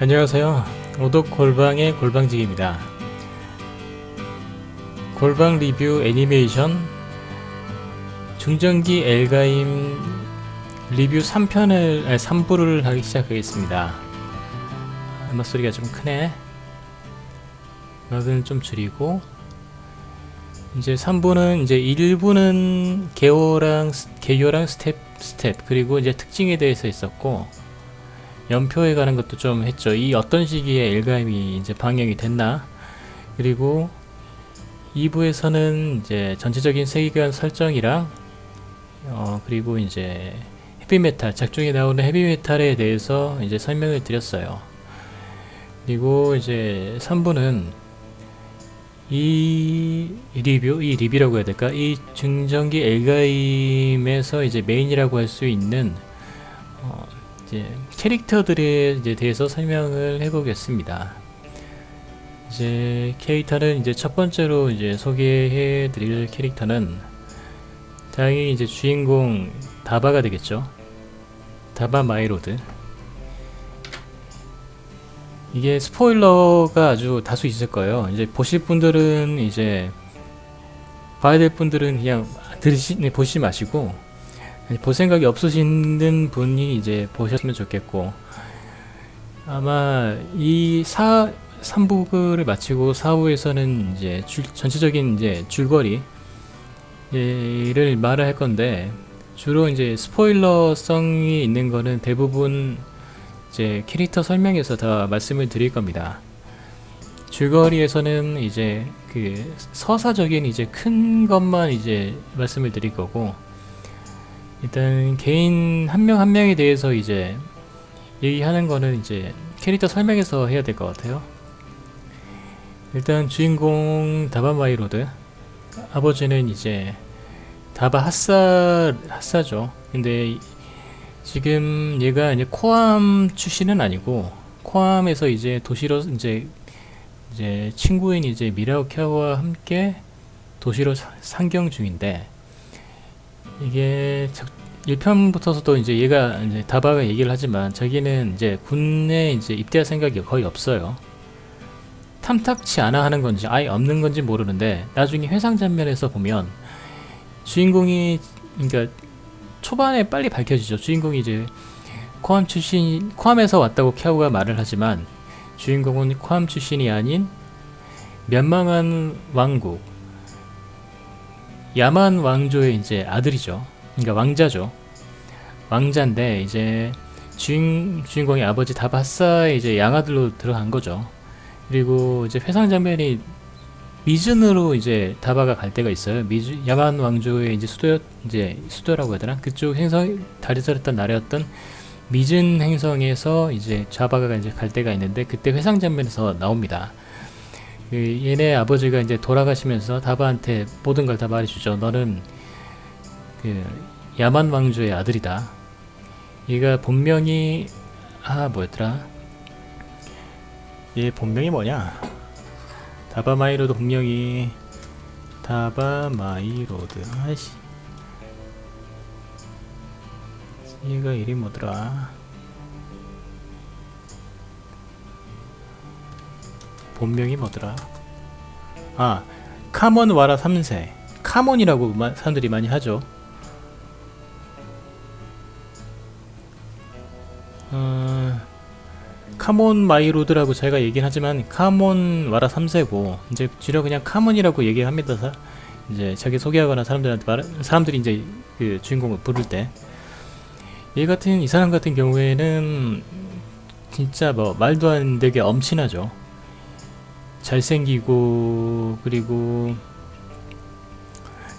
안녕하세요. 오독골방의 골방지기입니다. 골방 리뷰 애니메이션 중전기 엘가임 리뷰 3부를 하기 시작하겠습니다. 음악 소리가 좀 크네. 음악은 좀 줄이고, 이제 3부는 이제 1부는 개요랑 스텝 그리고 이제 특징에 대해서 있었고, 연표에 관한 것도 좀 했죠. 이 어떤 시기에 엘가임이 이제 방영이 됐나. 그리고 2부에서는 이제 전체적인 세계관 설정이랑 그리고 이제 헤비메탈, 작중에 나오는 헤비메탈에 대해서 이제 설명을 드렸어요. 그리고 이제 3부는 이 리뷰라고 해야 될까? 이 중전기 엘가임에서 이제 메인이라고 할 수 있는 이제 캐릭터들에 이제 대해서 설명을 해보겠습니다. 이제 캐릭터는 이제 첫 번째로 이제 소개해 드릴 캐릭터는 당연히 이제 주인공 다바가 되겠죠. 다바 마이로드. 이게 스포일러가 아주 다수 있을 거예요. 이제 보실 분들은 이제 봐야 될 분들은 그냥 보시지 마시고, 볼 생각이 없으신 분이 이제 보셨으면 좋겠고, 아마 이 3부를 마치고 4부에서는 이제 전체적인 이제 줄거리를 말을 할 건데, 주로 이제 스포일러성이 있는 거는 대부분 이제 캐릭터 설명에서 다 말씀을 드릴 겁니다. 줄거리에서는 이제 그 서사적인 이제 큰 것만 이제 말씀을 드릴 거고, 일단 개인 한 명 한 명에 대해서 이제 얘기하는 거는 이제 캐릭터 설명에서 해야 될 것 같아요. 일단 주인공 다바 마이로드, 아버지는 이제 다바 핫사죠. 근데 지금 얘가 이제 코암 출신은 아니고, 코암에서 이제 도시로 이제 친구인 이제 미라오카와 함께 도시로 상경 중인데, 이게 1편부터서도 이제 얘가 이제 다바가 얘기를 하지만 자기는 이제 군에 이제 입대할 생각이 거의 없어요. 탐탁치 않아 하는 건지 아예 없는 건지 모르는데, 나중에 회상 장면에서 보면 주인공이, 그러니까 초반에 빨리 밝혀지죠. 주인공이 이제 코암에서 왔다고 캬우가 말을 하지만 주인공은 코암 출신이 아닌 멸망한 왕국 야만 왕조의 이제 아들이죠. 그러니까 왕자죠. 왕자인데 이제 주인공의 아버지 다바사의 이제 양아들로 들어간 거죠. 그리고 이제 회상 장면이 미즌으로 이제 다바가 갈 때가 있어요. 야만 왕조의 이제 수도라고 해야 되나? 그쪽 다리설했던 나라였던 미즌 행성에서 이제 다바가 이제 갈 때가 있는데, 그때 회상 장면에서 나옵니다. 얘네 아버지가 이제 돌아가시면서 다바한테 모든 걸 다 말해주죠. 너는 그 야만 왕조의 아들이다. 얘가 본명이 뭐였더라? 얘 본명이 뭐냐? 다바 마이로드 본명이 다바 마이로드. 아이씨, 얘가 이름이 뭐더라? 본명이 뭐더라? 카몬 와라 3세. 카몬이라고 사람들이 많이 하죠. 카몬 마이로드라고 제가 얘기는 하지만 카몬 와라 3세고, 이제 주로 그냥 카몬이라고 얘기합니다. 이제 자기 소개하거나 사람들이 이제 그 주인공을 부를 때, 이 사람 같은 경우에는 진짜 뭐 말도 안 되게 엄친하죠. 잘생기고, 그리고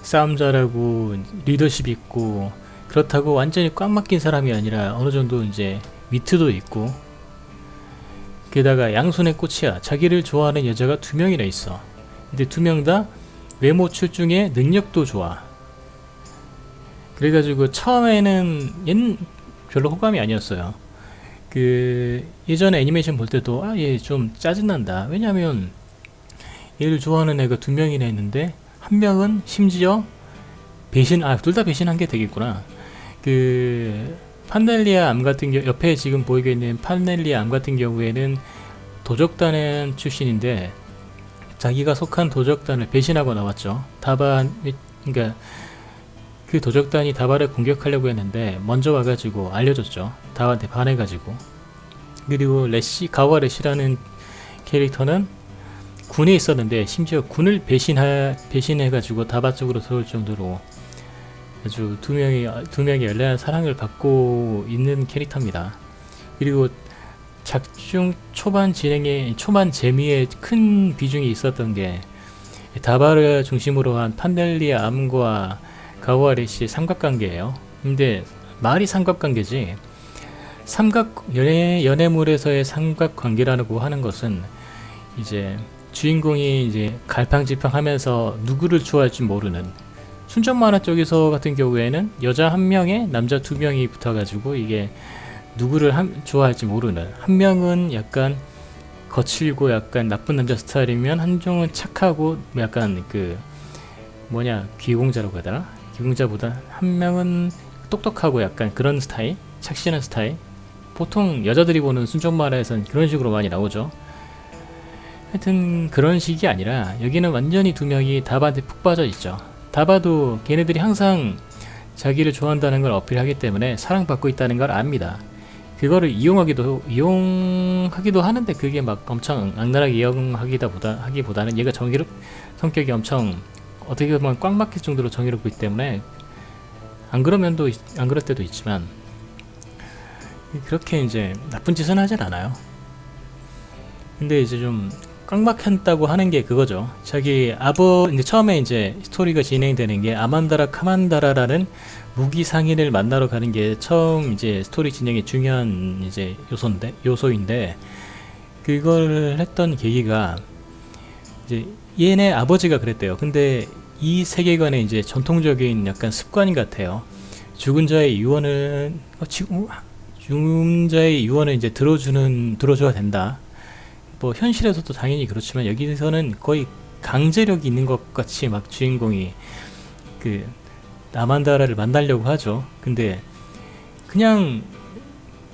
싸움 잘하고 리더십 있고, 그렇다고 완전히 꽉 막힌 사람이 아니라 어느 정도 이제 위트도 있고, 게다가 양손의 꽃이야. 자기를 좋아하는 여자가 2명이나 있어. 근데 2명 다 외모 출중에 능력도 좋아. 그래가지고 처음에는 별로 호감이 아니었어요. 그 예전에 애니메이션 볼 때도 얘 좀 짜증난다. 왜냐면 얘를 좋아하는 애가 2명이나 있는데, 한 명은 심지어 둘 다 배신한 게 되겠구나. 그 판넬리아 암 같은 경우, 옆에 지금 보이고 있는 판넬리아 암 같은 경우에는 도적단 출신인데 자기가 속한 도적단을 배신하고 나왔죠. 그러니까 그 도적단이 다바를 공격하려고 했는데 먼저 와가지고 알려줬죠. 다바한테 반해가지고. 그리고 가와 래시라는 캐릭터는 군에 있었는데 심지어 군을 배신해가지고 다바 쪽으로 들어올 정도로 아주 두 명이 열렬한 사랑을 받고 있는 캐릭터입니다. 그리고 작중 초반 재미에 큰 비중이 있었던 게 다바를 중심으로 한 판넬리아 암과 가와 래시의 삼각관계예요. 근데 말이 삼각관계지 연애물에서의 삼각관계라고 하는 것은 이제 주인공이 이제 갈팡질팡하면서 누구를 좋아할지 모르는, 순정 만화 쪽에서 같은 경우에는 여자 한 명에 남자 두 명이 붙어가지고 이게 누구를 좋아할지 모르는, 한 명은 약간 거칠고 약간 나쁜 남자 스타일이면 한종은 착하고 약간 귀공자라고 해야 되나? 귀공자보다 한 명은 똑똑하고 약간 그런 스타일, 착실한 스타일. 보통 여자들이 보는 순정 만화에서는 그런 식으로 많이 나오죠. 하여튼 그런 식이 아니라 여기는 완전히 두 명이 다바한테 푹 빠져 있죠. 다바도 걔네들이 항상 자기를 좋아한다는 걸 어필하기 때문에 사랑받고 있다는 걸 압니다. 그거를 이용하기도 하는데 그게 막 엄청 악랄하게 이용하기보다는 얘가 성격이 엄청 어떻게 보면 꽉 막힐 정도로 정의롭기 때문에 안 그럴 때도 있지만 그렇게 이제 나쁜 짓은 하진 않아요. 근데 이제 좀 꽉 막혔다고 하는 게 그거죠. 이제 처음에 이제 스토리가 진행되는 게 아만다라 카만다라라는 무기 상인을 만나러 가는 게 처음 이제 스토리 진행의 중요한 이제 요소인데 그걸 했던 계기가 이제 얘네 아버지가 그랬대요. 근데 이 세계관의 이제 전통적인 약간 습관 같아요. 죽은 자의 유언을 이제 들어줘야 된다. 뭐 현실에서도 당연히 그렇지만 여기서는 거의 강제력이 있는 것 같이 막 주인공이 아만다라를 만나려고 하죠. 근데 그냥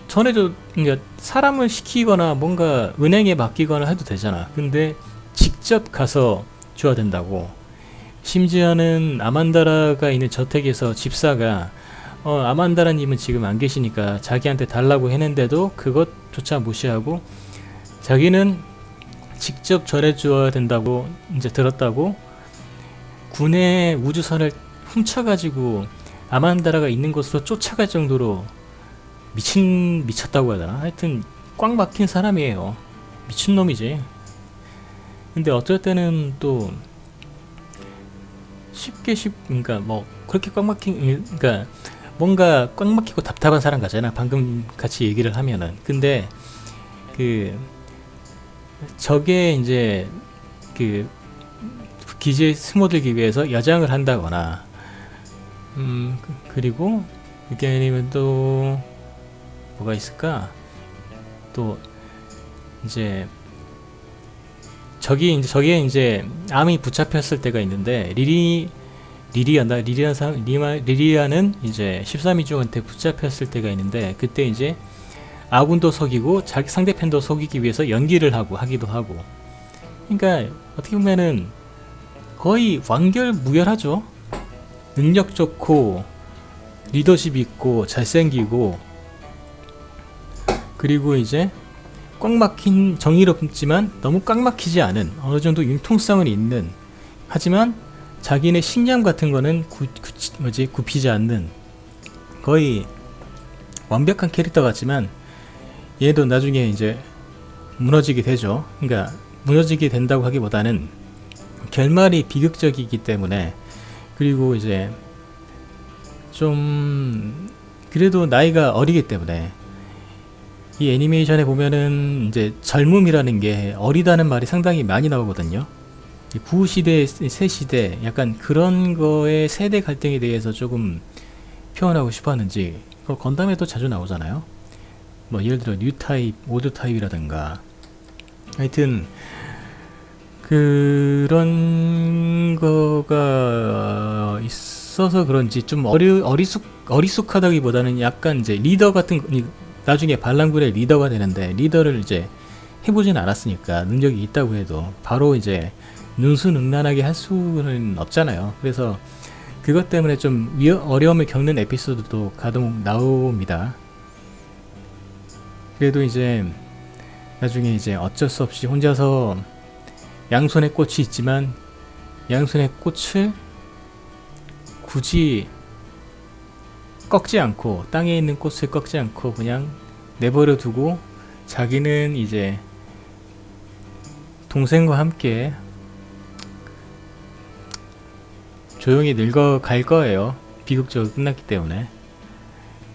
그러니까 사람을 시키거나 뭔가 은행에 맡기거나 해도 되잖아. 근데 직접 가서 줘야 된다고. 심지어는 아만다라가 있는 저택에서 집사가 아만다라님은 지금 안 계시니까 자기한테 달라고 했는데도 그것조차 무시하고 자기는 직접 전해줘야 된다고 이제 들었다고 군의 우주선을 훔쳐가지고 아만다라가 있는 곳으로 쫓아갈 정도로 미쳤다고 해야 되나? 하여튼 꽉 막힌 사람이에요. 미친놈이지. 근데 어떨 때는 또 그러니까 뭐 그렇게 그러니까 뭔가 꽉 막히고 답답한 사람 같잖아. 방금 같이 얘기를 하면은. 근데 저게 이제 기지에 스며들기 위해서 여장을 한다거나 그리고 그게 아니면 또 뭐가 있을까? 또 이제 저게 이제 암이 붙잡혔을 때가 있는데 리리아는 이제 13인중한테 붙잡혔을 때가 있는데 그때 이제 아군도 속이고 자기 상대편도 속이기 위해서 연기를 하기도 하고. 그러니까 어떻게 보면은 거의 완결무결하죠. 능력 좋고 리더십 있고 잘생기고 그리고 이제 꽉 막힌 정의롭지만 너무 꽉 막히지 않은 어느 정도 융통성은 있는, 하지만 자기네 신념 같은 거는 굽히지 않는 거의 완벽한 캐릭터 같지만 얘도 나중에 이제 무너지게 되죠. 그러니까 무너지게 된다고 하기보다는 결말이 비극적이기 때문에. 그리고 이제 좀 그래도 나이가 어리기 때문에 이 애니메이션에 보면은 이제 젊음이라는 게 어리다는 말이 상당히 많이 나오거든요. 구시대, 새시대 약간 그런 거에 세대 갈등에 대해서 조금 표현하고 싶었는지 건담에도 자주 나오잖아요. 뭐 예를 들어 뉴 타입, 올드 타입이라든가 하여튼 그런 거가 없어서 그런지 좀 어리숙하다기보다는 약간 이제 리더 같은 나중에 반란군의 리더가 되는데 리더를 이제 해보진 않았으니까 능력이 있다고 해도 바로 이제 능수능란하게 할 수는 없잖아요. 그래서 그것 때문에 좀 어려움을 겪는 에피소드도 가끔 나옵니다. 그래도 이제 나중에 이제 어쩔 수 없이 혼자서 양손에 꽃이 있지만 양손에 꽃을 굳이 꺾지 않고 땅에 있는 꽃을 꺾지 않고 그냥 내버려 두고 자기는 이제 동생과 함께 조용히 늙어갈 거예요. 비극적으로 끝났기 때문에.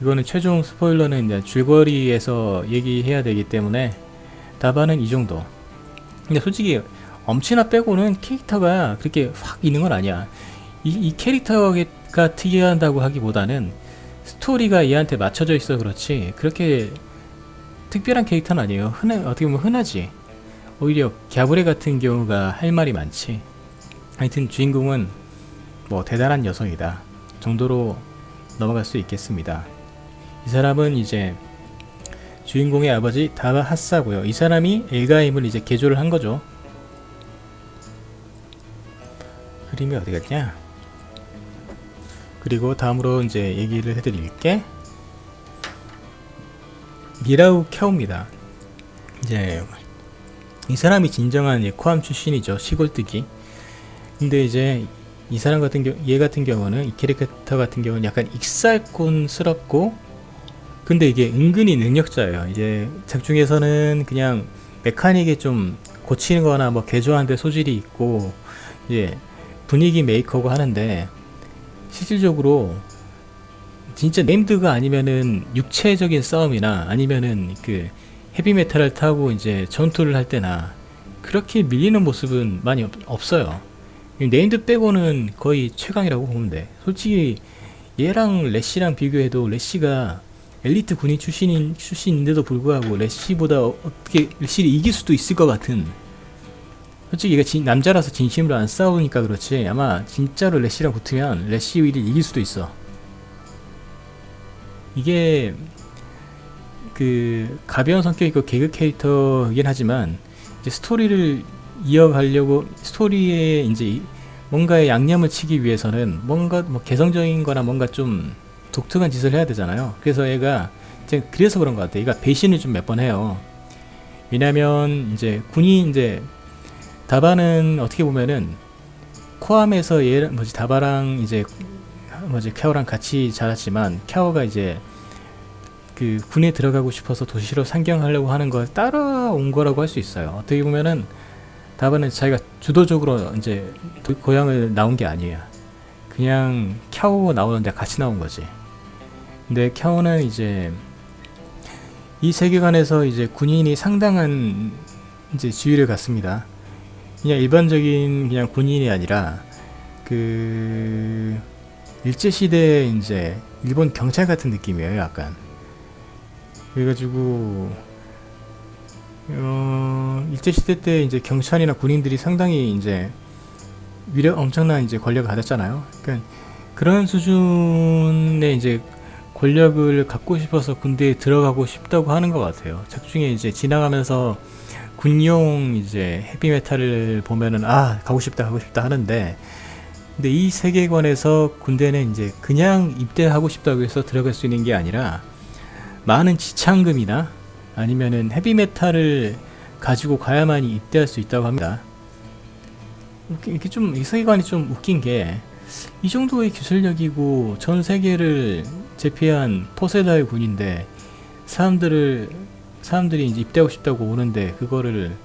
이거는 최종 스포일러는 이제 줄거리에서 얘기해야 되기 때문에 답안은 이 정도. 근데 솔직히 엄친아 빼고는 캐릭터가 그렇게 확 있는 건 아니야. 이 캐릭터가 특이하다고 하기보다는 스토리가 얘한테 맞춰져 있어 그렇지 그렇게 특별한 캐릭터는 아니에요. 어떻게 보면 흔하지. 오히려 갸브레 같은 경우가 할 말이 많지. 하여튼 주인공은 뭐 대단한 여성이다 정도로 넘어갈 수 있겠습니다. 이 사람은 이제 주인공의 아버지 다바 하사고요. 이 사람이 엘가임을 이제 개조를 한 거죠. 그림이 어디 갔냐? 그리고 다음으로 이제 얘기를 해드릴게 미라우 캬오입니다. 이제 이 사람이 진정한 코암 출신이죠. 시골뜨기. 근데 이제 이 사람 같은 경우, 얘 같은 경우는 이 캐릭터 같은 경우는 약간 익살콘스럽고 근데 이게 은근히 능력자예요. 이제 작중에서는 그냥 메카닉에 좀 고치는 거나 뭐 개조하는 데 소질이 있고 이제 분위기 메이커고 하는데 실질적으로 진짜 네임드가 아니면은 육체적인 싸움이나 아니면은 그 헤비메탈을 타고 이제 전투를 할 때나 그렇게 밀리는 모습은 많이 없어요. 네임드 빼고는 거의 최강이라고 보면 돼. 솔직히 얘랑 래시랑 비교해도 래시가 엘리트 군인 출신인데도 불구하고 래시보다 어떻게 래시를 이길 수도 있을 것 같은. 솔직히 얘가 남자라서 진심으로 안 싸우니까 그렇지 아마 진짜로 래시랑 붙으면 래시 위를 이길 수도 있어. 이게 그 가벼운 성격 있고 개그 캐릭터이긴 하지만 이제 스토리를 이어가려고 스토리에 이제 뭔가의 양념을 치기 위해서는 뭔가 뭐 개성적인 거나 뭔가 좀 독특한 짓을 해야 되잖아요. 그래서 얘가 이제 그래서 그런 것 같아. 얘가 배신을 좀 몇 번 해요. 왜냐면 이제 군이 이제 다바는 어떻게 보면은 코암에서 얘 다바랑 이제 캬오랑 같이 자랐지만 캬오가 이제 그 군에 들어가고 싶어서 도시로 상경하려고 하는 걸 따라온 거라고 할 수 있어요. 어떻게 보면은 다바는 자기가 주도적으로 이제 고향을 나온 게 아니에요. 그냥 캬오 나오는데 같이 나온 거지. 근데 캬오는 이제 이 세계관에서 이제 군인이 상당한 이제 지위를 갖습니다. 그냥 일반적인 그냥 군인이 아니라 그 일제시대 이제 일본 경찰 같은 느낌이에요. 약간 그래가지고 일제시대 때 이제 경찰이나 군인들이 상당히 이제 엄청난 이제 권력을 가졌잖아요. 그러니까 그런 수준의 이제 권력을 갖고 싶어서 군대에 들어가고 싶다고 하는 것 같아요. 작중에 이제 지나가면서 군용 이제 헤비메탈을 보면은 가고 싶다 하는데 근데 이 세계관에서 군대는 이제 그냥 입대하고 싶다고 해서 들어갈 수 있는 게 아니라 많은 지참금이나 아니면은 헤비메탈을 가지고 가야만이 입대할 수 있다고 합니다. 이렇게 좀 이 세계관이 좀 웃긴 게 이 정도의 기술력이고 전 세계를 제패한 포세다의 군인데 사람들이 이제 입대하고 싶다고 오는데 그거를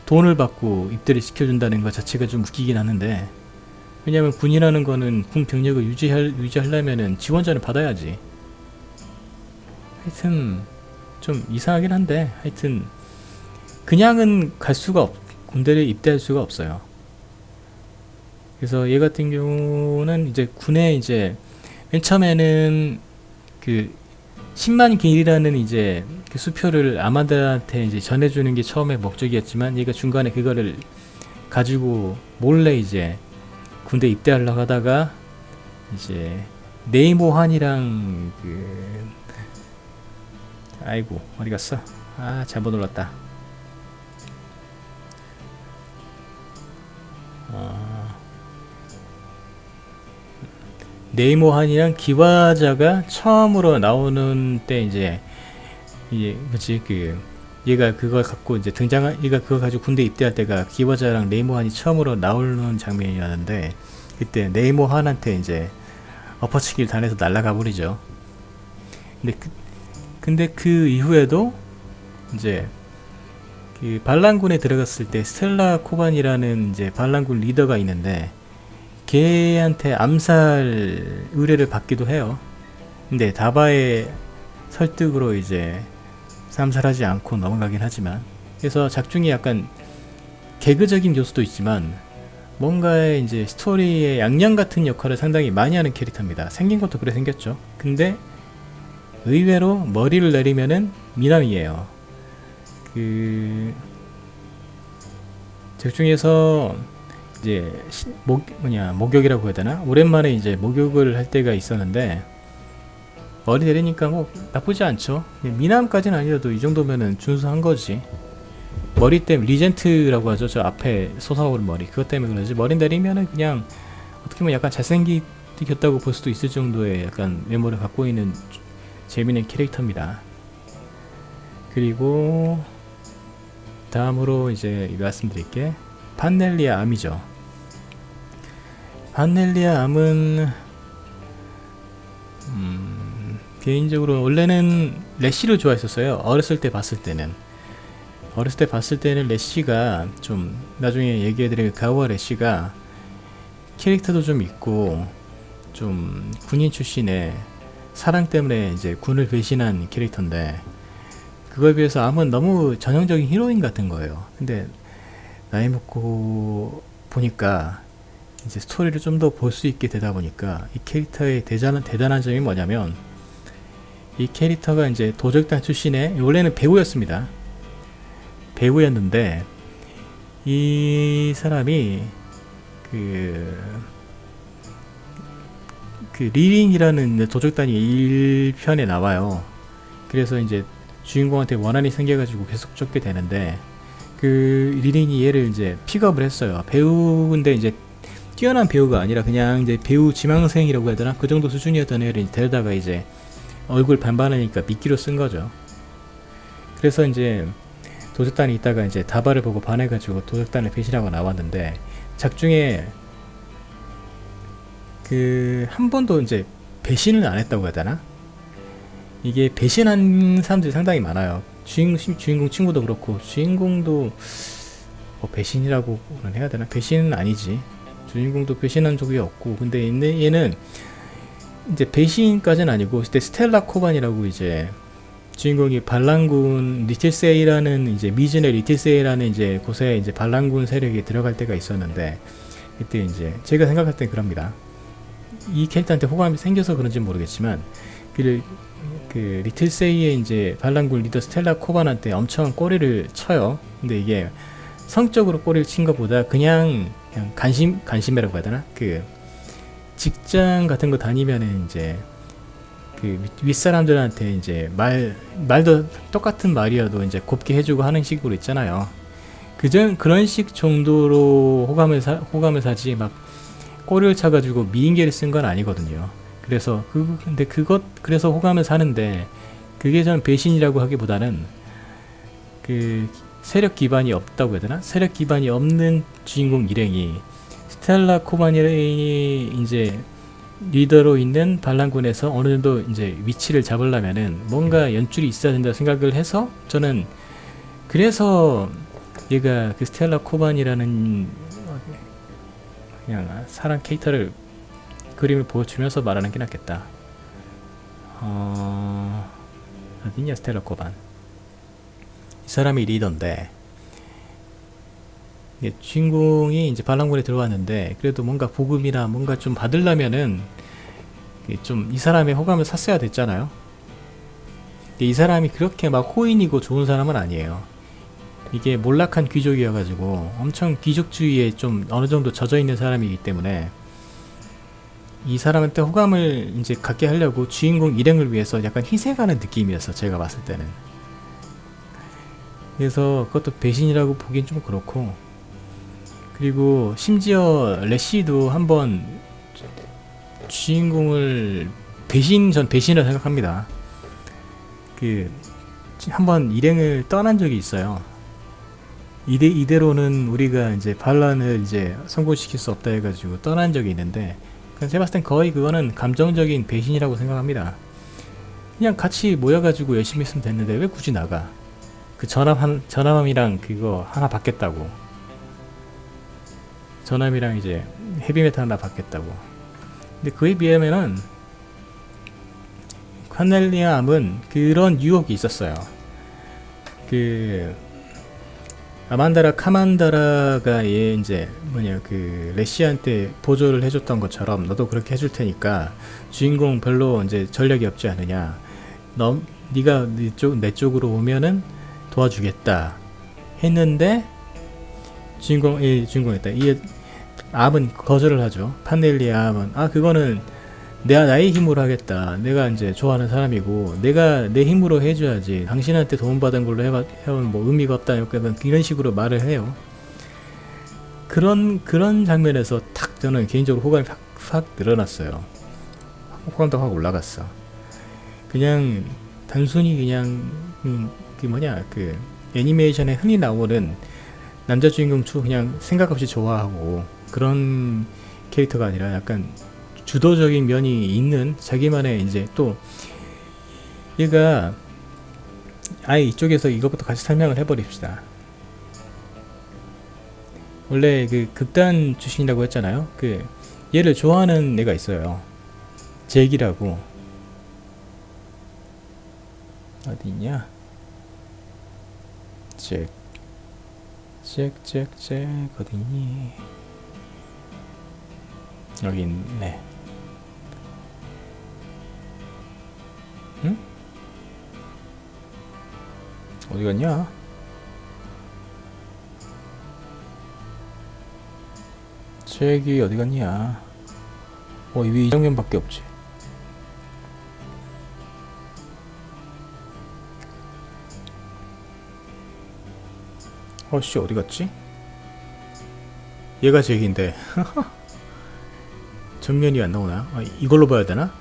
돈을 받고 입대를 시켜준다는 것 자체가 좀 웃기긴 하는데 왜냐면 군이라는 거는 군 병력을 유지하려면은 지원자를 받아야지. 하여튼 좀 이상하긴 한데 하여튼 그냥은 군대를 입대할 수가 없어요. 그래서 얘 같은 경우는 이제 군에 이제 맨 처음에는 그 10만 길이라는 이제 그 수표를 아마드한테 이제 전해주는 게 처음에 목적이었지만 얘가 중간에 그거를 가지고 몰래 이제 군대 입대하려고 하다가 이제 네이모한이랑 아이고 어디 갔어? 아 잘못 눌렀다. 네이모한이랑 기와자가 처음으로 나오는 때 이제 뭐지 얘가 그걸 갖고 이제 얘가 그걸 가지고 군대 입대할 때가 기와자랑 네이모한이 처음으로 나오는 장면이었는데 그때 네이모한한테 이제 엎어치기를 당해서 날아가 버리죠. 근데 그 이후에도 이제 그 반란군에 들어갔을 때 스텔라 코반이라는 이제 반란군 리더가 있는데 걔한테 암살 의뢰를 받기도 해요. 근데 다바의 설득으로 이제 암살하지 않고 넘어가긴 하지만, 그래서 작중이 약간 개그적인 요소도 있지만 뭔가의 이제 스토리의 양념 같은 역할을 상당히 많이 하는 캐릭터입니다. 생긴 것도 그래 생겼죠. 근데 의외로 머리를 내리면은 미남이에요. 작중에서 이제 목욕이라고 해야 되나? 오랜만에 이제 목욕을 할 때가 있었는데 머리 내리니까 뭐 나쁘지 않죠. 미남까지는 아니어도 이 정도면은 준수한 거지. 머리 때문에 리젠트라고 하죠. 저 앞에 솟아오른 머리. 그것 때문에 그러지. 머리 내리면은 그냥 어떻게 보면 약간 잘생겼다고 볼 수도 있을 정도의 약간 외모를 갖고 있는 재미있는 캐릭터입니다. 그리고 다음으로 이제 말씀드릴게 판넬리아 암이죠. 판넬리아 암은 개인적으로 원래는 래쉬를 좋아했었어요. 어렸을 때 봤을 때는 래쉬가 좀 나중에 얘기해드릴 가오와 래쉬가 캐릭터도 좀 있고 좀 군인 출신의 사랑 때문에 이제 군을 배신한 캐릭터인데 그거에 비해서 암은 너무 전형적인 히로인 같은 거예요. 근데 나이 먹고 보니까 이제 스토리를 좀 더 볼 수 있게 되다 보니까 이 캐릭터의 대단한 점이 뭐냐면 이 캐릭터가 이제 도적단 출신의 원래는 배우였습니다. 배우였는데 이 사람이 리링이라는 도적단이 1편에 나와요. 그래서 이제 주인공한테 원한이 생겨가지고 계속 쫓게 되는데 리링이 얘를 이제 픽업을 했어요. 배우인데 이제 뛰어난 배우가 아니라 그냥 이제 배우 지망생이라고 해야 되나? 그 정도 수준이었던 애를 데려다가 이제 얼굴 반반하니까 미끼로 쓴 거죠. 그래서 이제 도적단이 있다가 이제 다바를 보고 반해가지고 도적단을 배신하고 나왔는데 작중에 한 번도 이제 배신을 안 했다고 해야 되나? 이게 배신한 사람들이 상당히 많아요. 주인공 친구도 그렇고 주인공도 배신이라고는 해야 되나? 배신은 아니지. 주인공도 배신한 적이 없고 근데 얘는 이제 배신까지는 아니고 그때 스텔라 코반이라고 이제 주인공이 반란군 리틀세이라는 이제 미즈네 리틀세이라는 이제 곳에 이제 반란군 세력이 들어갈 때가 있었는데 그때 이제 제가 생각할 때 그럽니다. 이 캐릭터한테 호감이 생겨서 그런지 모르겠지만 그 리틀세이의 이제 반란군 리더 스텔라 코반한테 엄청 꼬리를 쳐요. 근데 이게 성적으로 꼬리를 친 것보다 그냥 간심배라고 해야 되나? 직장 같은 거 다니면은 이제 윗사람들한테 이제 말도 똑같은 말이어도 이제 곱게 해주고 하는 식으로 있잖아요. 그런 식 정도로 호감을 사지 막 꼬리를 차가지고 미인계를 쓴 건 아니거든요. 그래서 그래서 호감을 사는데 그게 저는 배신이라고 하기보다는 세력 기반이 없다고 해야 되나? 세력 기반이 없는 주인공 일행이 스텔라 코바니 이제 리더로 있는 반란군에서 어느 정도 이제 위치를 잡으려면은 뭔가 연출이 있어야 된다고 생각을 해서 저는 그래서 얘가 스텔라 코반이라는 그냥 사람 캐릭터를 그림을 보여주면서 말하는 게 낫겠다. 어디냐 스텔라 코반. 이 사람이 리더인데 주인공이 이제 반란군에 들어왔는데 그래도 뭔가 보급이나 뭔가 좀 받으려면은 좀 이 사람의 호감을 샀어야 됐잖아요. 근데 이 사람이 그렇게 막 호인이고 좋은 사람은 아니에요. 이게 몰락한 귀족이어가지고 엄청 귀족주의에 좀 어느 정도 젖어 있는 사람이기 때문에 이 사람한테 호감을 이제 갖게 하려고 주인공 일행을 위해서 약간 희생하는 느낌이었어, 제가 봤을 때는. 그래서 그것도 배신이라고 보기엔 좀 그렇고, 그리고 심지어 레시도 한번 주인공을 전 배신이라고 생각합니다. 그 한번 일행을 떠난 적이 있어요. 이대로는 우리가 이제 반란을 이제 성공시킬 수 없다 해가지고 떠난 적이 있는데, 제가 봤을 땐 거의 그거는 감정적인 배신이라고 생각합니다. 그냥 같이 모여가지고 열심히 했으면 됐는데 왜 굳이 나가? 그 전함이랑 그거 하나 받겠다고. 전함이랑 이제 헤비메탈 하나 받겠다고. 근데 그에 비하면은 칸넬리아 암은 그런 유혹이 있었어요. 그 아만다라 카만다라가 얘 이제 그 레시한테 보조를 해줬던 것처럼 너도 그렇게 해줄 테니까 주인공 별로 이제 전력이 없지 않으냐. 네가 내 쪽으로 오면은 도와주겠다 했는데 주인공이었다. 이 암은 거절을 하죠. 판넬리아 암은 그거는 나의 힘으로 하겠다. 내가 이제 좋아하는 사람이고 내가 내 힘으로 해줘야지. 당신한테 도움받은 걸로 해온 뭐 의미가 없다. 이런 식으로 말을 해요. 그런 장면에서 탁 저는 개인적으로 호감이 확 늘어났어요. 호감도 확 올라갔어. 그냥 단순히 그냥 그 애니메이션에 흔히 나오는 남자 주인공 그냥 생각 없이 좋아하고 그런 캐릭터가 아니라 약간 주도적인 면이 있는 자기만의 이제 또 얘가 이쪽에서 이것부터 같이 설명을 해버립시다. 원래 그 극단 출신이라고 했잖아요. 그 얘를 좋아하는 애가 있어요. 잭이라고. 어디 있냐? 잭 어디니? 여기 있네. 응? 어디 갔냐? 잭이 어디 갔냐? 이 장면밖에 없지. 씨 어디 갔지? 얘가 잭인데 정면이 안 나오나? 이걸로 봐야 되나?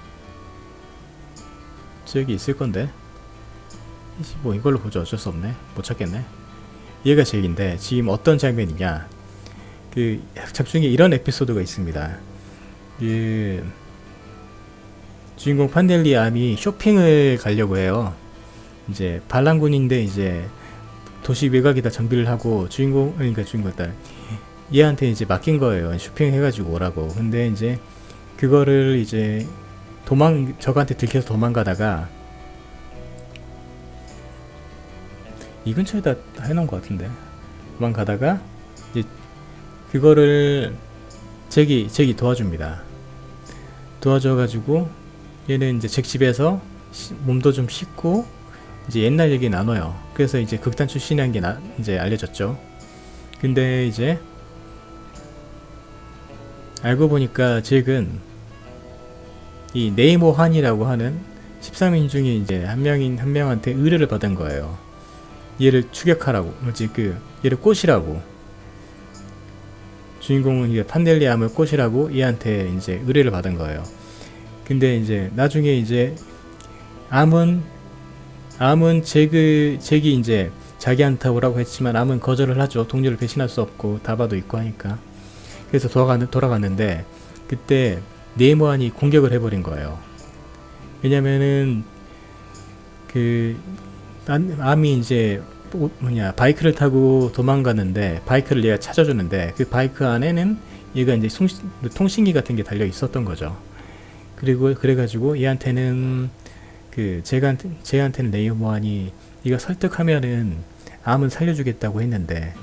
잭이 있을 건데 뭐 이걸로 보죠. 어쩔 수 없네. 못 찾겠네. 얘가 잭인데 지금 어떤 장면이냐? 그 작중에 이런 에피소드가 있습니다. 그 주인공 판넬리 암이 쇼핑을 가려고 해요. 이제 반란군인데 이제 도시 외곽에다 정비를 하고 주인공 딸 얘한테 이제 맡긴 거예요. 쇼핑 해가지고 오라고. 근데 이제 그거를 이제 저한테 들켜서 도망가다가 이 근처에다 해놓은 것 같은데 도망가다가 이제 그거를 잭이 도와줍니다. 도와줘가지고 얘는 이제 잭 집에서 몸도 좀 씻고 이제 옛날 얘기 나눠요. 그래서 이제 극단 출신이라는 게 이제 알려졌죠. 근데 이제 알고 보니까 잭은 이 네이모 한이라고 하는 13인 중에 이제 한 명한테 의뢰를 받은 거예요. 얘를 추격하라고, 얘를 꼬시라고. 주인공은 이제 판넬리암을 꼬시라고 얘한테 이제 의뢰를 받은 거예요. 근데 이제 나중에 이제 암은 잭이 이제 자기한테 오라고 했지만 암은 거절을 하죠. 동료를 배신할 수 없고 다바도 있고 하니까. 그래서 돌아갔는데 그때 네이모한이 공격을 해버린 거예요. 왜냐면은 암이 이제 바이크를 타고 도망갔는데 바이크를 얘가 찾아주는데 그 바이크 안에는 얘가 이제 통신기 같은 게 달려 있었던 거죠. 그래가지고 얘한테는 쟤한테는 네이모한이 네가 설득하면은 암은 살려주겠다고 했는데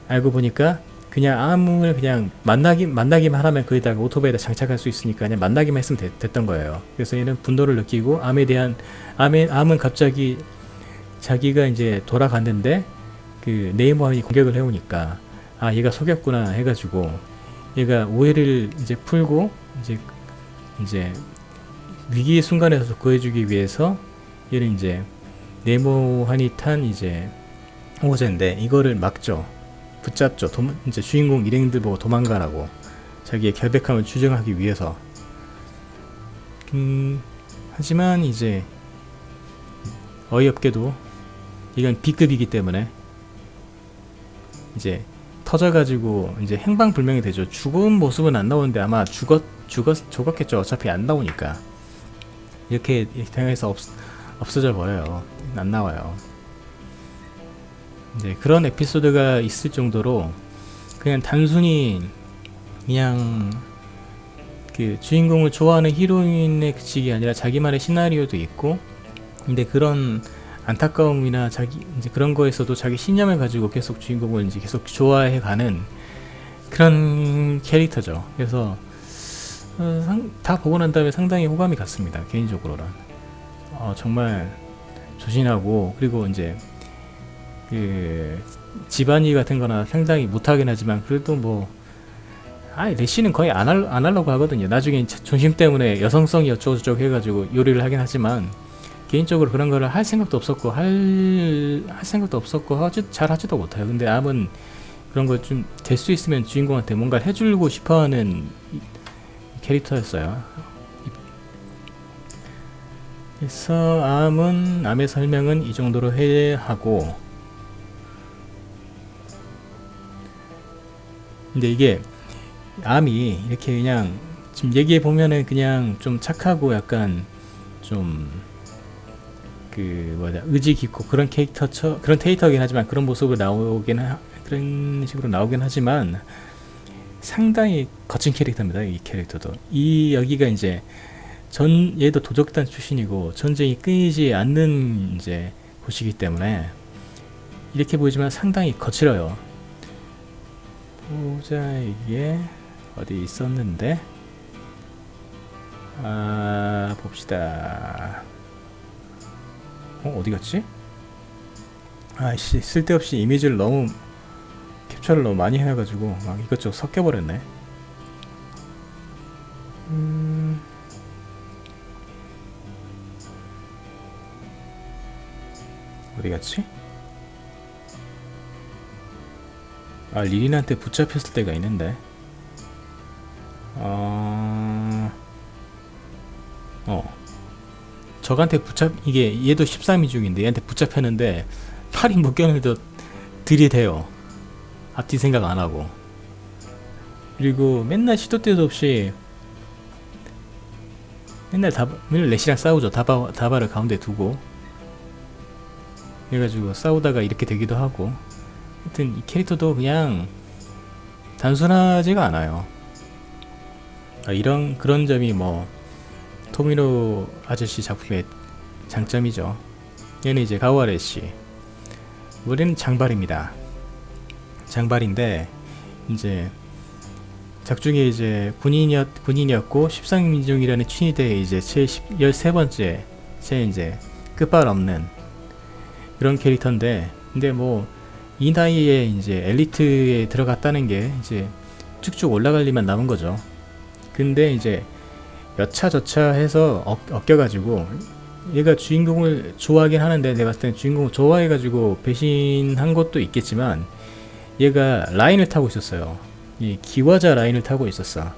알고 보니까 그냥 암을 그냥 만나기만 하면 거기다가 오토바이에다 장착할 수 있으니까 그냥 만나기만 했으면 됐던 거예요. 그래서 얘는 분노를 느끼고 암은 갑자기 자기가 이제 돌아갔는데 그 네이모한이 공격을 해오니까 얘가 속였구나 해가지고 얘가 오해를 이제 풀고 이제 위기의 순간에서 구해주기 위해서 얘는 이제 네모한이 탄 이제 호재인데 이거를 막죠. 붙잡죠. 이제 주인공 일행들 보고 도망가라고 자기의 결백함을 주장하기 위해서. 하지만 이제 어이없게도 이건 B급이기 때문에 이제 터져가지고 이제 행방불명이 되죠. 죽은 모습은 안 나오는데 아마 죽었겠죠. 어차피 안 나오니까. 이렇게 당해서 없어져 버려요. 안 나와요. 이제 그런 에피소드가 있을 정도로 그냥 단순히 그냥 그 주인공을 좋아하는 히로인의 그치기 아니라 자기만의 시나리오도 있고, 근데 그런 안타까움이나 이제 그런 거에서도 자기 신념을 가지고 계속 주인공을 이제 계속 좋아해가는 그런 캐릭터죠. 그래서 다 보고 난 다음에 상당히 호감이 갔습니다. 개인적으로는 정말 조신하고, 그리고 이제 그 집안일 같은 거나 상당히 못하긴 하지만 그래도 뭐 레시는 거의 안 하려고 하거든요. 나중에 존심 때문에 여성성이 어쩌고저쩌고 해가지고 요리를 하긴 하지만 개인적으로 그런 거를 할 생각도 없었고 잘 하지도 못해요. 근데 암은 그런 거 좀 될 수 있으면 주인공한테 뭔가 해주고 싶어하는 캐릭터였어요. 그래서 암의 설명은 이 정도로 해야 하고, 근데 이게 암이 이렇게 그냥 지금 얘기해 보면은 그냥 좀 착하고 약간 좀 의지 깊고 그런 캐릭터긴 하지만 그런 모습으로 그런 식으로 나오긴 하지만 상당히 거친 캐릭터입니다. 이 캐릭터도. 여기가 이제 얘도 도적단 출신이고 전쟁이 끊이지 않는 이제 곳이기 때문에 이렇게 보이지만 상당히 거칠어요. 보자, 이게 어디 있었는데, 봅시다. 어디 갔지? 쓸데없이 이미지를 캡처를 너무 많이 해가지고 막 이것저것 섞여버렸네. 어디 갔지? 리린한테 붙잡혔을 때가 있는데, 적한테 이게 얘도 13인 중인데 얘한테 붙잡혔는데 팔이 묶였는데도 들이대요. 앞뒤 생각 안 하고. 그리고 맨날 시도 때도 없이 맨날 레시랑 싸우죠. 다바를 가운데 두고 그래가지고 싸우다가 이렇게 되기도 하고. 하여튼 이 캐릭터도 그냥 단순하지가 않아요. 그런 점이 뭐 토미노 아저씨 작품의 장점이죠. 얘는 이제 가와레시, 우리는 장발입니다. 장발인데 이제 작중에 이제 군인이었고 십상민중이라는 친위대에 이제 13번째 이제 끝발 없는 그런 캐릭터인데, 근데 뭐 이 나이에 이제 엘리트에 들어갔다는 게 이제 쭉쭉 올라갈 일만 남은 거죠. 근데 이제 여차저차 해서 엮여가지고 얘가 주인공을 좋아하긴 하는데, 내가 봤을 땐 주인공을 좋아해가지고 배신한 것도 있겠지만 얘가 라인을 타고 있었어요. 이 기와자 라인을 타고 있었어.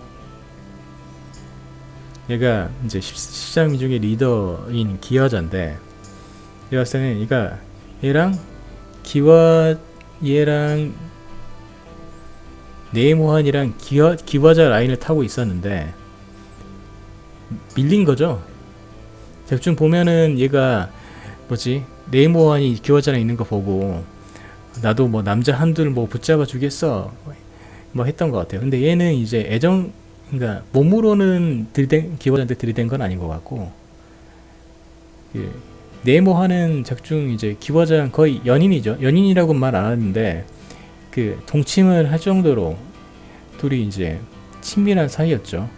얘가 이제 십상민중의 리더인 기와자인데, 내가 봤을 때는 얘랑 네모한이랑 기와자 라인을 타고 있었는데 밀린 거죠. 대충 보면은 얘가 네모한이 기와자랑 있는 거 보고 나도 뭐 남자 한둘 뭐 붙잡아 주겠어 뭐 했던 것 같아요. 근데 얘는 이제 그러니까 몸으로는 기와자한테 들이댄 건 아닌 것 같고, 네모하는 작중 이제 기와자랑 거의 연인이죠. 연인이라고 말 안 하는데 동침을 할 정도로 둘이 이제 친밀한 사이였죠.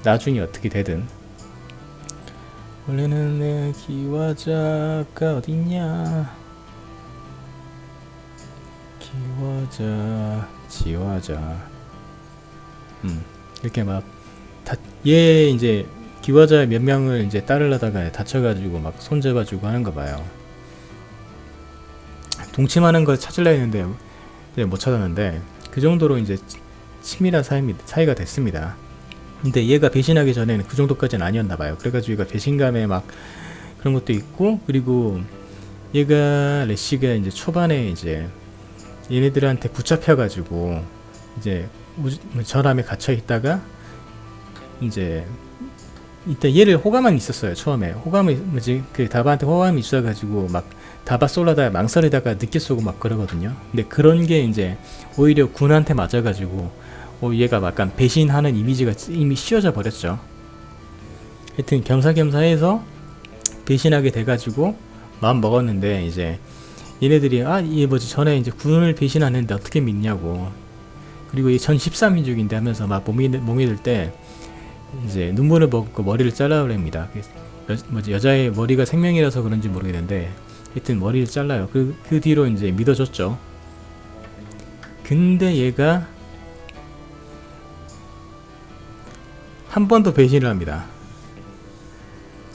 나중에 어떻게 되든. 원래는 내 기와자가 어딨냐? 지화자 이렇게 막 얘 이제 기화자 몇 명을 이제 따르려다가 다쳐가지고 막 손잡아주고 하는가 봐요. 동침하는 걸 찾으려 했는데 이제 못 찾았는데 그 정도로 이제 친밀한 사이가 됐습니다. 근데 얘가 배신하기 전에는 그 정도까지는 아니었나 봐요. 그래가지고 얘가 배신감에 막 그런 것도 있고, 그리고 얘가 래시가 이제 초반에 이제 얘네들한테 붙잡혀가지고 이제 전함에 갇혀 있다가 이제 일단 얘를 호감은 있었어요. 처음에 호감이 뭐지 그 다바한테 호감이 있어가지고 막 다바 쏠라다 망설이다가 늦게 쏘고 막 그러거든요. 근데 그런 게 이제 오히려 군한테 맞아가지고 얘가 약간 배신하는 이미지가 이미 씌워져 버렸죠. 하여튼 겸사겸사해서 배신하게 돼가지고 마음 먹었는데 이제 얘네들이 얘 뭐지 전에 이제 군을 배신하는데 어떻게 믿냐고, 그리고 이 전 13민족인데 하면서 막 몸이 들 때 이제 눈물을 먹고 머리를 잘라야 합니다. 여자의 머리가 생명이라서 그런지 모르겠는데 하여튼 머리를 잘라요. 그 뒤로 이제 믿어줬죠. 근데 얘가 한 번 더 배신을 합니다.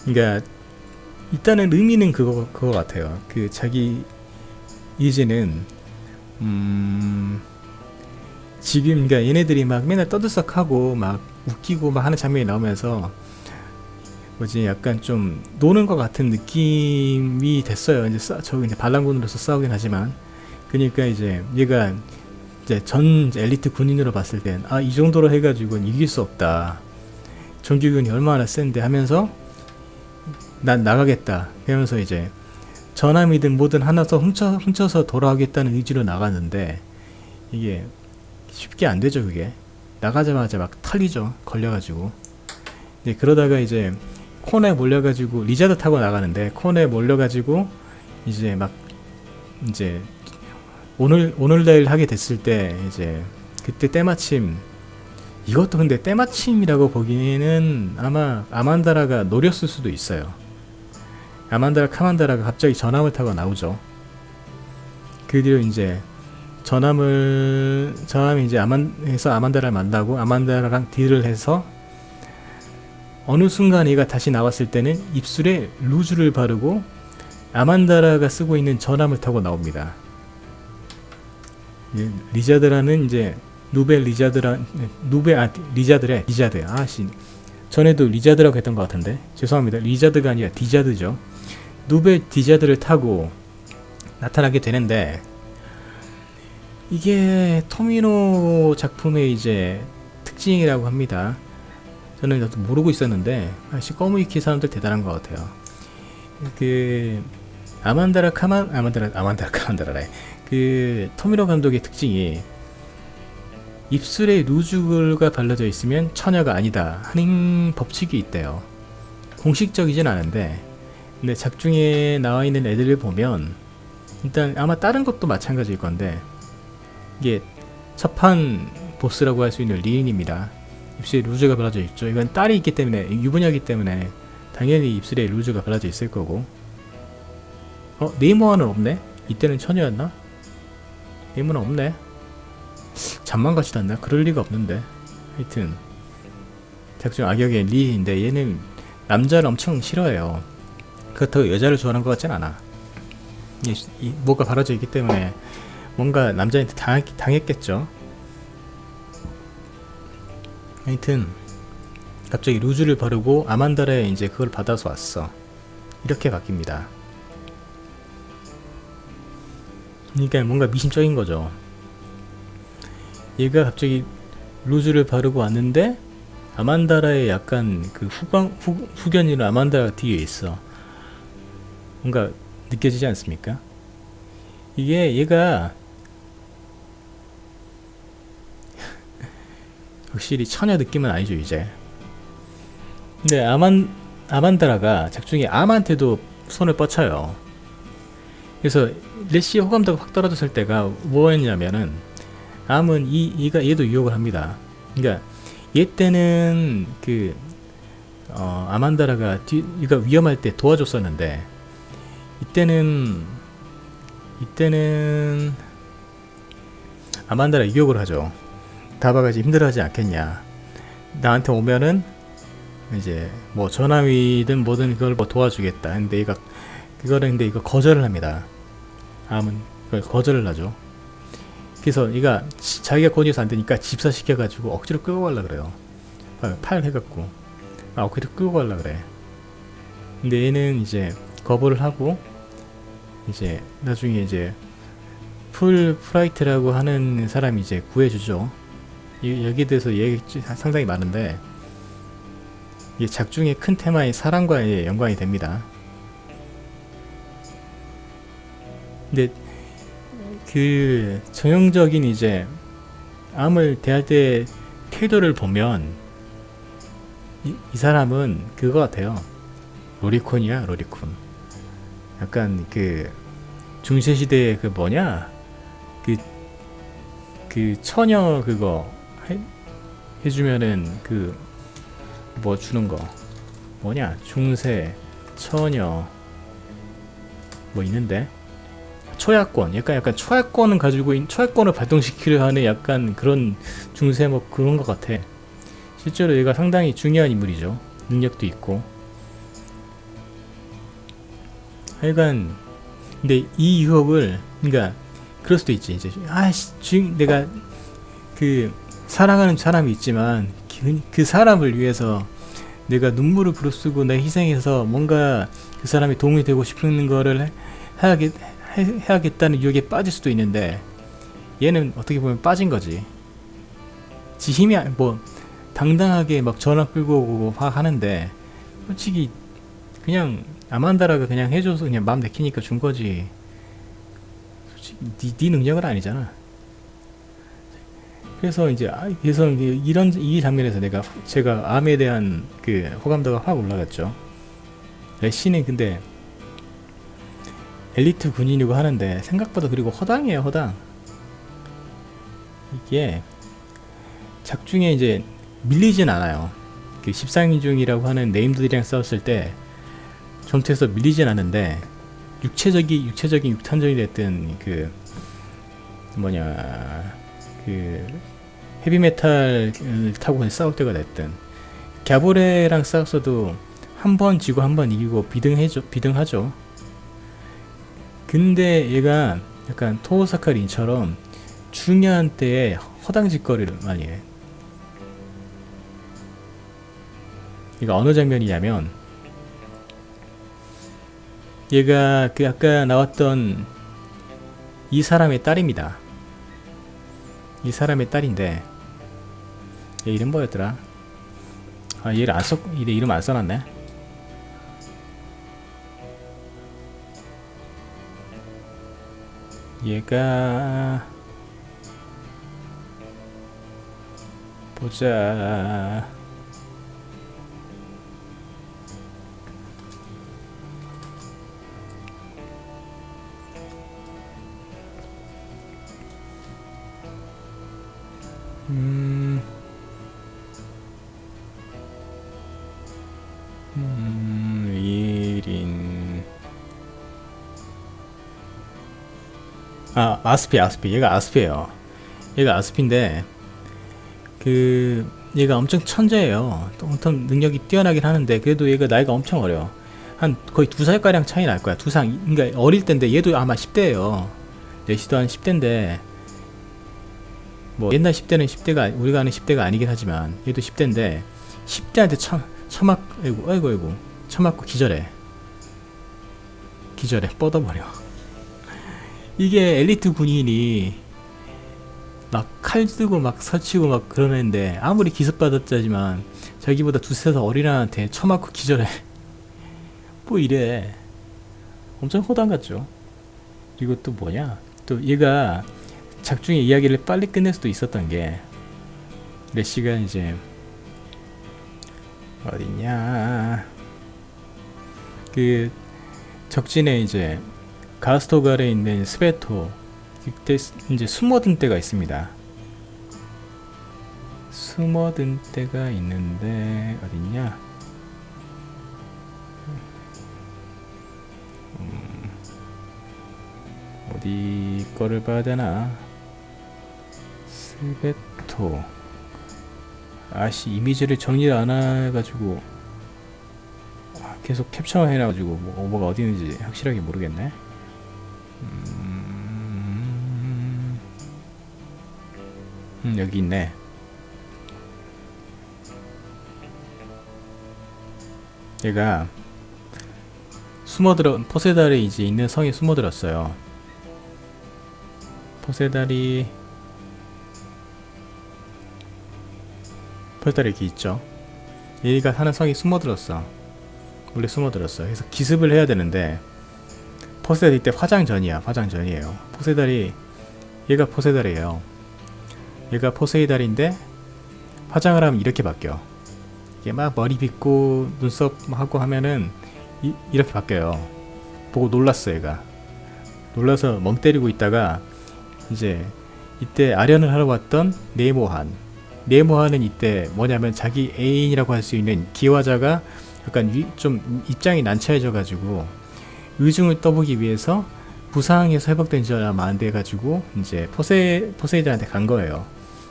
그러니까 일단은 의미는 그거 같아요. 그 자기 이제는 지금 그러니까 얘네들이 막 맨날 떠들썩하고 막 웃기고 막 하는 장면이 나오면서 뭐지 약간 좀 노는 것 같은 느낌이 됐어요. 이제 이제 반란군으로서 싸우긴 하지만, 그러니까 이제 얘가 이제 전 엘리트 군인으로 봤을 땐 이 정도로 해가지고는 이길 수 없다. 정규군이 얼마나 센데 하면서 난 나가겠다. 그러면서 이제 전함이든 뭐든 하나서 훔쳐서 돌아가겠다는 의지로 나갔는데 이게 쉽게 안 되죠. 그게 나가자마자 막 털리죠. 걸려가지고. 네, 그러다가 이제 콘에 몰려가지고 리자드 타고 나가는데 콘에 몰려가지고 이제 막 이제 오늘날 하게 됐을 때 이제 그때 때마침, 이것도 근데 때마침이라고 보기에는 아마 아만다라가 노렸을 수도 있어요. 카만다라가 갑자기 전함을 타고 나오죠. 그 뒤로 이제 전함이 이제 아만다라를 만나고 아만다라랑 딜을 해서 어느 순간 얘가 다시 나왔을 때는 입술에 루즈를 바르고 아만다라가 쓰고 있는 전함을 타고 나옵니다. 리자드라는 이제 리자드. 전에도 리자드라고 했던 것 같은데 죄송합니다. 리자드가 아니라 디자드죠. 디자드를 타고 나타나게 되는데, 이게 토미노 작품의 이제 특징이라고 합니다. 저는 나도 모르고 있었는데 꺼무이키 사람들 대단한 것 같아요. 그 아만다라 카만다라래. 그 토미노 감독의 특징이 입술에 루즈가 발라져 있으면 처녀가 아니다 하는 법칙이 있대요. 공식적이진 않은데, 근데 작중에 나와 있는 애들을 보면 일단 아마 다른 것도 마찬가지일 건데 이게 첫판 보스라고 할 수 있는 리인입니다. 입술에 루즈가 발라져 있죠. 이건 딸이 있기 때문에, 유부녀이기 때문에 당연히 입술에 루즈가 발라져 있을 거고. 네이모아는 없네? 이때는 처녀였나? 네이모는 없네. 잠만 같지도 않나? 그럴 리가 없는데. 하여튼 작중 악역의 리인데 얘는 남자를 엄청 싫어해요. 그렇다고 여자를 좋아하는 것 같진 않아. 뭐가 바라져 있기 때문에 뭔가 남자한테 당했겠죠. 하여튼 갑자기 루즈를 바르고 아만다라에 이제 그걸 받아서 왔어. 이렇게 바뀝니다. 그러니까 뭔가 미심쩍인 거죠. 얘가 갑자기 루즈를 바르고 왔는데 아만다라의 약간 그 후견인은 아만다라 뒤에 있어. 뭔가 느껴지지 않습니까? 이게 얘가 확실히 처녀 느낌은 아니죠 이제. 근데 아만다라가 작중에 암한테도 손을 뻗쳐요. 그래서 레시의 호감도가 확 떨어졌을 때가 뭐였냐면은 암은 얘도 유혹을 합니다. 그러니까 얘 때는 그 아만다라가 얘가 위험할 때 도와줬었는데 이때는 아만다라 유혹을 하죠. 다바가 이제 힘들어하지 않겠냐. 나한테 오면은 이제 뭐 전화위든 뭐든 그걸 뭐 도와주겠다. 근데 근데 이거 거절을 합니다. 암은 그걸 거절을 하죠. 그래서 얘가 자기가 권유해서 안 되니까 집사 시켜가지고 억지로 끌고 가려 그래요. 팔 해갖고 억지로 끌고 가려 그래. 근데 얘는 이제 거부를 하고 이제 나중에 이제 풀프라이트라고 하는 사람이 이제 구해주죠. 여기에 대해서 얘기 상당히 많은데 이게 작중의 큰 테마의 사랑과의 연관이 됩니다. 근데 그 전형적인 이제 암을 대할 때 태도를 보면 이 사람은 그거 같아요. 로리콘이야, 로리콘. 약간 그 중세시대의 그 뭐냐 그 처녀 그거 해주면은 그 뭐 주는 거 뭐냐 중세 처녀 뭐 있는데 초야권 약간 초야권을 가지고 초야권을 발동시키려 하는 약간 그런 중세 뭐 그런 것 같아. 실제로 얘가 상당히 중요한 인물이죠. 능력도 있고. 하여간 근데 이 유혹을 그러니까 그럴 수도 있지. 이제 내가 그 사랑하는 사람이 있지만 그 사람을 위해서 내가 눈물을 부르쓰고 내 희생해서 뭔가 그 사람이 도움이 되고 싶은 거를 해야겠다는 유혹에 빠질 수도 있는데 얘는 어떻게 보면 빠진 거지. 지 힘이 뭐 당당하게 막 전화 끌고 오고 막 하는데 솔직히 그냥 아만다라가 그냥 해줘서 그냥 마음 내키니까 준 거지. 솔직히 네 능력은 아니잖아. 그래서 이제 이 장면에서 제가 암에 대한 그 호감도가 확 올라갔죠. 래시는 근데 엘리트 군인이고 하는데 생각보다 그리고 허당이에요, 허당. 이게 작중에 이제 밀리진 않아요. 그 십상인중이라고 하는 네임들이랑 싸웠을 때 전투에서 밀리진 않는데 육체적인 육탄전이 됐든 그 뭐냐 그 헤비메탈 타고 싸울 때가 됐든 갸보레랑 싸웠어도 한 번 지고 한 번 이기고 비등하죠. 근데 얘가 약간 토오사카린처럼 중요한 때에 허당짓거리를 많이 해. 얘가 어느 장면이냐면 얘가 그 아까 나왔던 이 사람의 딸입니다. 이 사람의 딸인데 얘 이름 뭐였더라? 얘 이름 안 써놨네. 얘가 보자. 아스피. 얘가 아스피예요. 얘가 아스피인데 얘가 엄청 천재예요. 엄청 능력이 뛰어나긴 하는데 그래도 얘가 나이가 엄청 어려. 한 거의 2살가량 차이 날 거야. 그러니까 어릴 때인데 얘도 아마 10대예요. 레시도 한 10대인데 뭐 옛날 10대는 10대가 우리가 아는 10대가 아니긴 하지만 얘도 10대인데 10대한테 아이고 처맞고 기절해 뻗어버려. 이게 엘리트 군인이 막 칼 쓰고 막 설치고 막 그러는데 아무리 기습받았자지만 자기보다 2-3살 어린아한테 처맞고 기절해. 뭐 이래. 엄청 호당 같죠. 그리고 또 뭐냐 또 얘가 작중의 이야기를 빨리 끝낼 수도 있었던 게 레시가 이제 어딨냐 그 적진에 이제 가스토갈에 있는 스베토 그때 이제 숨어든 때가 있습니다. 숨어든 때가 있는데 어딨냐 어디 거를 봐야 되나. 스베토 이미지를 정리를 안 해가지고 계속 캡처 해놔가지고 뭐 오버가 어디 있는지 확실하게 모르겠네. 여기 있네. 얘가 숨어들어, 포세달이 이제 있는 성에 숨어들었어요. 포세달이 이렇게 있죠. 얘가 사는 성에 숨어들었어. 원래 숨어들었어. 그래서 기습을 해야 되는데, 포세달이 이때 화장전이야. 화장전이에요. 포세달이, 얘가 포세달이에요. 얘가 포세이달인데 화장을 하면 이렇게 바뀌어. 이게 막 머리 빗고 눈썹 하고 하면은 이렇게 바뀌어요. 보고 놀랐어. 얘가 놀라서 멍 때리고 있다가 이제 이때 아련을 하러 왔던 네모한은 이때 뭐냐면 자기 애인이라고 할 수 있는 기화자가 약간 좀 입장이 난처해져 가지고 의중을 떠보기 위해서 부상에서 회복된 지 얼마 안 돼 가지고 이제 포세이달한테 간 거예요.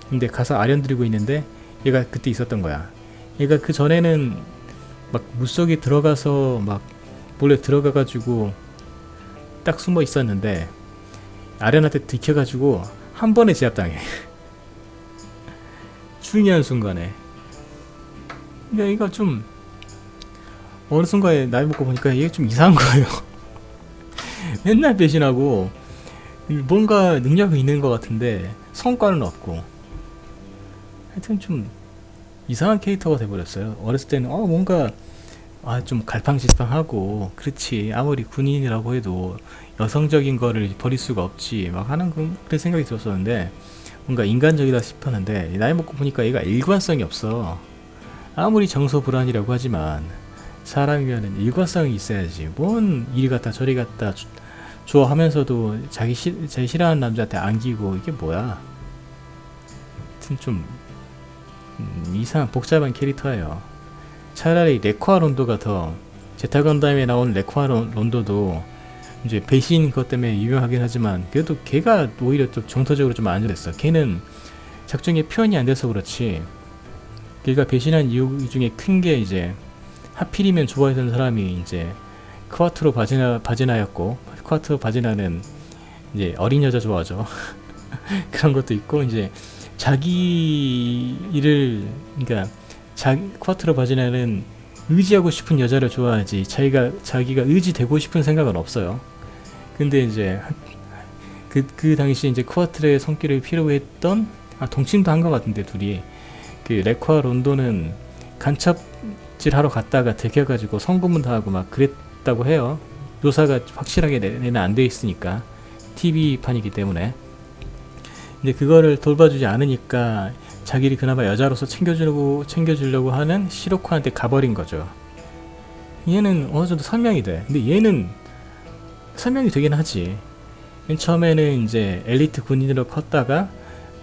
근데 가서 아련 들이고 있는데 얘가 그때 있었던 거야. 얘가 그 전에는 막 물속에 들어가서 막 몰래 들어가가지고 딱 숨어 있었는데 아련한테 들켜가지고 한 번에 제압당해. 중요한 순간에. 근데 이거 좀 어느 순간에 나이 먹고 보니까 이게 좀 이상한 거예요. 맨날 배신하고 뭔가 능력이 있는 것 같은데 성과는 없고, 하여튼 좀 이상한 캐릭터가 돼버렸어요. 어렸을 때는 뭔가 좀 갈팡질팡하고, 그렇지 아무리 군인이라고 해도 여성적인 거를 버릴 수가 없지 막 하는 그런 생각이 들었었는데, 뭔가 인간적이다 싶었는데 나이 먹고 보니까 얘가 일관성이 없어. 아무리 정서불안이라고 하지만 사람이면은 일관성이 있어야지. 뭔 이리 갔다 저리 갔다 좋아하면서도 자기 싫어하는 남자한테 안기고, 이게 뭐야. 하여튼 좀 이상한 복잡한 캐릭터예요. 차라리 레쿠아 론도가 더, 제타 건담에 나온 레쿠아 론도도 이제 배신 것 때문에 유명하긴 하지만 그래도 걔가 오히려 또 정서적으로 좀 안전했어. 걔는 작중에 표현이 안 돼서 그렇지, 걔가 배신한 이유 중에 큰 게 이제 하필이면 좋아했던 사람이 이제 크와트로 바지나였고, 크와트로 바지나는 이제 어린 여자 좋아하죠. 그런 것도 있고, 이제 자기 일을, 그러니까 쿼트로 바지나는 의지하고 싶은 여자를 좋아하지 자기가 의지되고 싶은 생각은 없어요. 근데 이제 그 당시 이제 쿼트의 손길을 필요로 했던, 동침도 한 것 같은데 둘이, 그 레쿠아 론도는 간첩질 하러 갔다가 들켜가지고 성고문 당하고 막 그랬다고 해요. 묘사가 확실하게 내는 안 돼 있으니까, TV판이기 때문에. 근데 그거를 돌봐주지 않으니까 자기를 그나마 여자로서 챙겨주려고 하는 시로코한테 가버린 거죠. 얘는 어느 정도 설명이 돼. 근데 얘는 설명이 되긴 하지. 맨 처음에는 이제 엘리트 군인으로 컸다가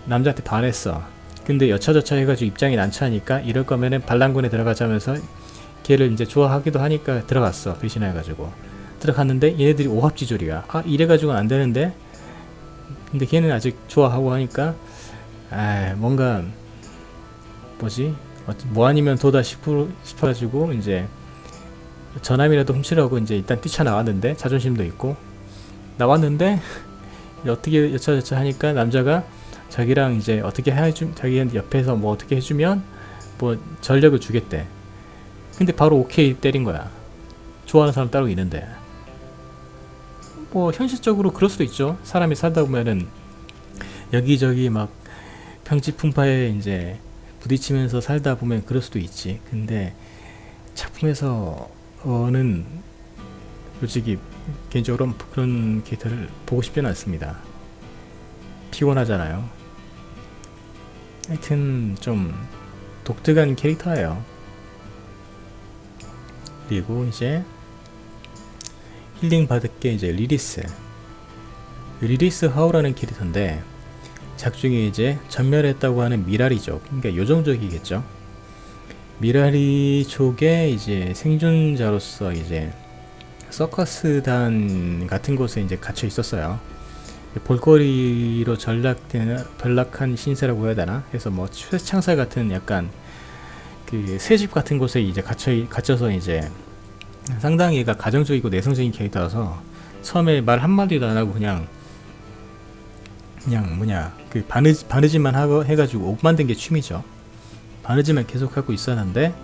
남자한테 반했어. 근데 여차저차 해가지고 입장이 난처하니까 이럴 거면은 반란군에 들어가자면서 걔를 이제 좋아하기도 하니까 들어갔어. 배신해가지고 들어갔는데 얘네들이 오합지졸이야. 이래가지고는 안 되는데, 근데 걔는 아직 좋아하고 하니까 뭔가 뭐지? 뭐 아니면 도다 싶어가지고 이제 전함이라도 훔치려고 이제 일단 뛰쳐나왔는데, 자존심도 있고 나왔는데 어떻게 여차저차 하니까 남자가 자기랑 이제 어떻게 자기 옆에서 뭐 어떻게 해주면 뭐 전력을 주겠대. 근데 바로 오케이 때린 거야. 좋아하는 사람 따로 있는데. 뭐 현실적으로 그럴 수도 있죠. 사람이 살다 보면은 여기저기 막 평지풍파에 이제 부딪히면서 살다 보면 그럴 수도 있지. 근데 작품에서는 솔직히 개인적으로 그런 캐릭터를 보고 싶지는 않습니다. 피곤하잖아요. 하여튼 좀 독특한 캐릭터예요. 그리고 이제 힐링 받을 게 이제 리리스 하우라는 캐릭터인데, 작중에 이제 전멸했다고 하는 미라리족, 그러니까 요정족이겠죠. 미라리족의 이제 생존자로서 이제 서커스단 같은 곳에 이제 갇혀 있었어요. 볼거리로 전락한 신세라고 해야 되나? 그래서 뭐 최창살 같은 약간 그 새집 같은 곳에 이제 갇혀서 이제 상당히 얘가 가정적이고 내성적인 캐릭터라서 처음에 말 한마디도 안 하고 그냥 뭐냐 그 바느질만 하고 해가지고 옷 만든 게 취미죠. 바느질만 계속 하고 있었는데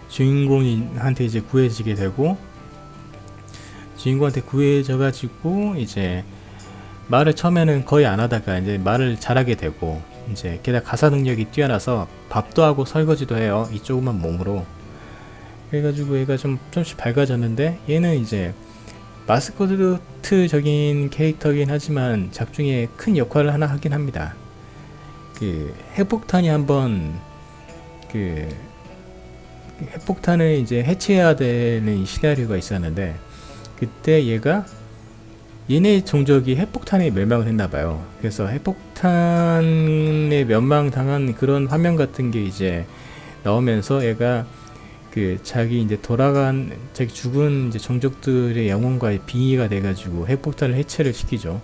주인공한테 이제 구해지게 되고, 주인공한테 구해져가지고 이제 말을 처음에는 거의 안 하다가 이제 말을 잘하게 되고, 이제 게다가 가사 능력이 뛰어나서 밥도 하고 설거지도 해요, 이 조그만 몸으로. 그래가지고 얘가 좀씩 밝아졌는데, 얘는 이제 마스코트적인 캐릭터긴 하지만 작중에 큰 역할을 하나 하긴 합니다. 그 핵폭탄이 한번 그 핵폭탄을 이제 해체해야 되는 시나리오가 있었는데, 그때 얘네 종족이 핵폭탄에 멸망을 했나봐요. 그래서 핵폭탄에 멸망당한 그런 화면 같은 게 이제 나오면서 얘가 그 자기 죽은 이제 종족들의 영혼과의 빙의가 돼가지고 핵폭탄을 해체를 시키죠.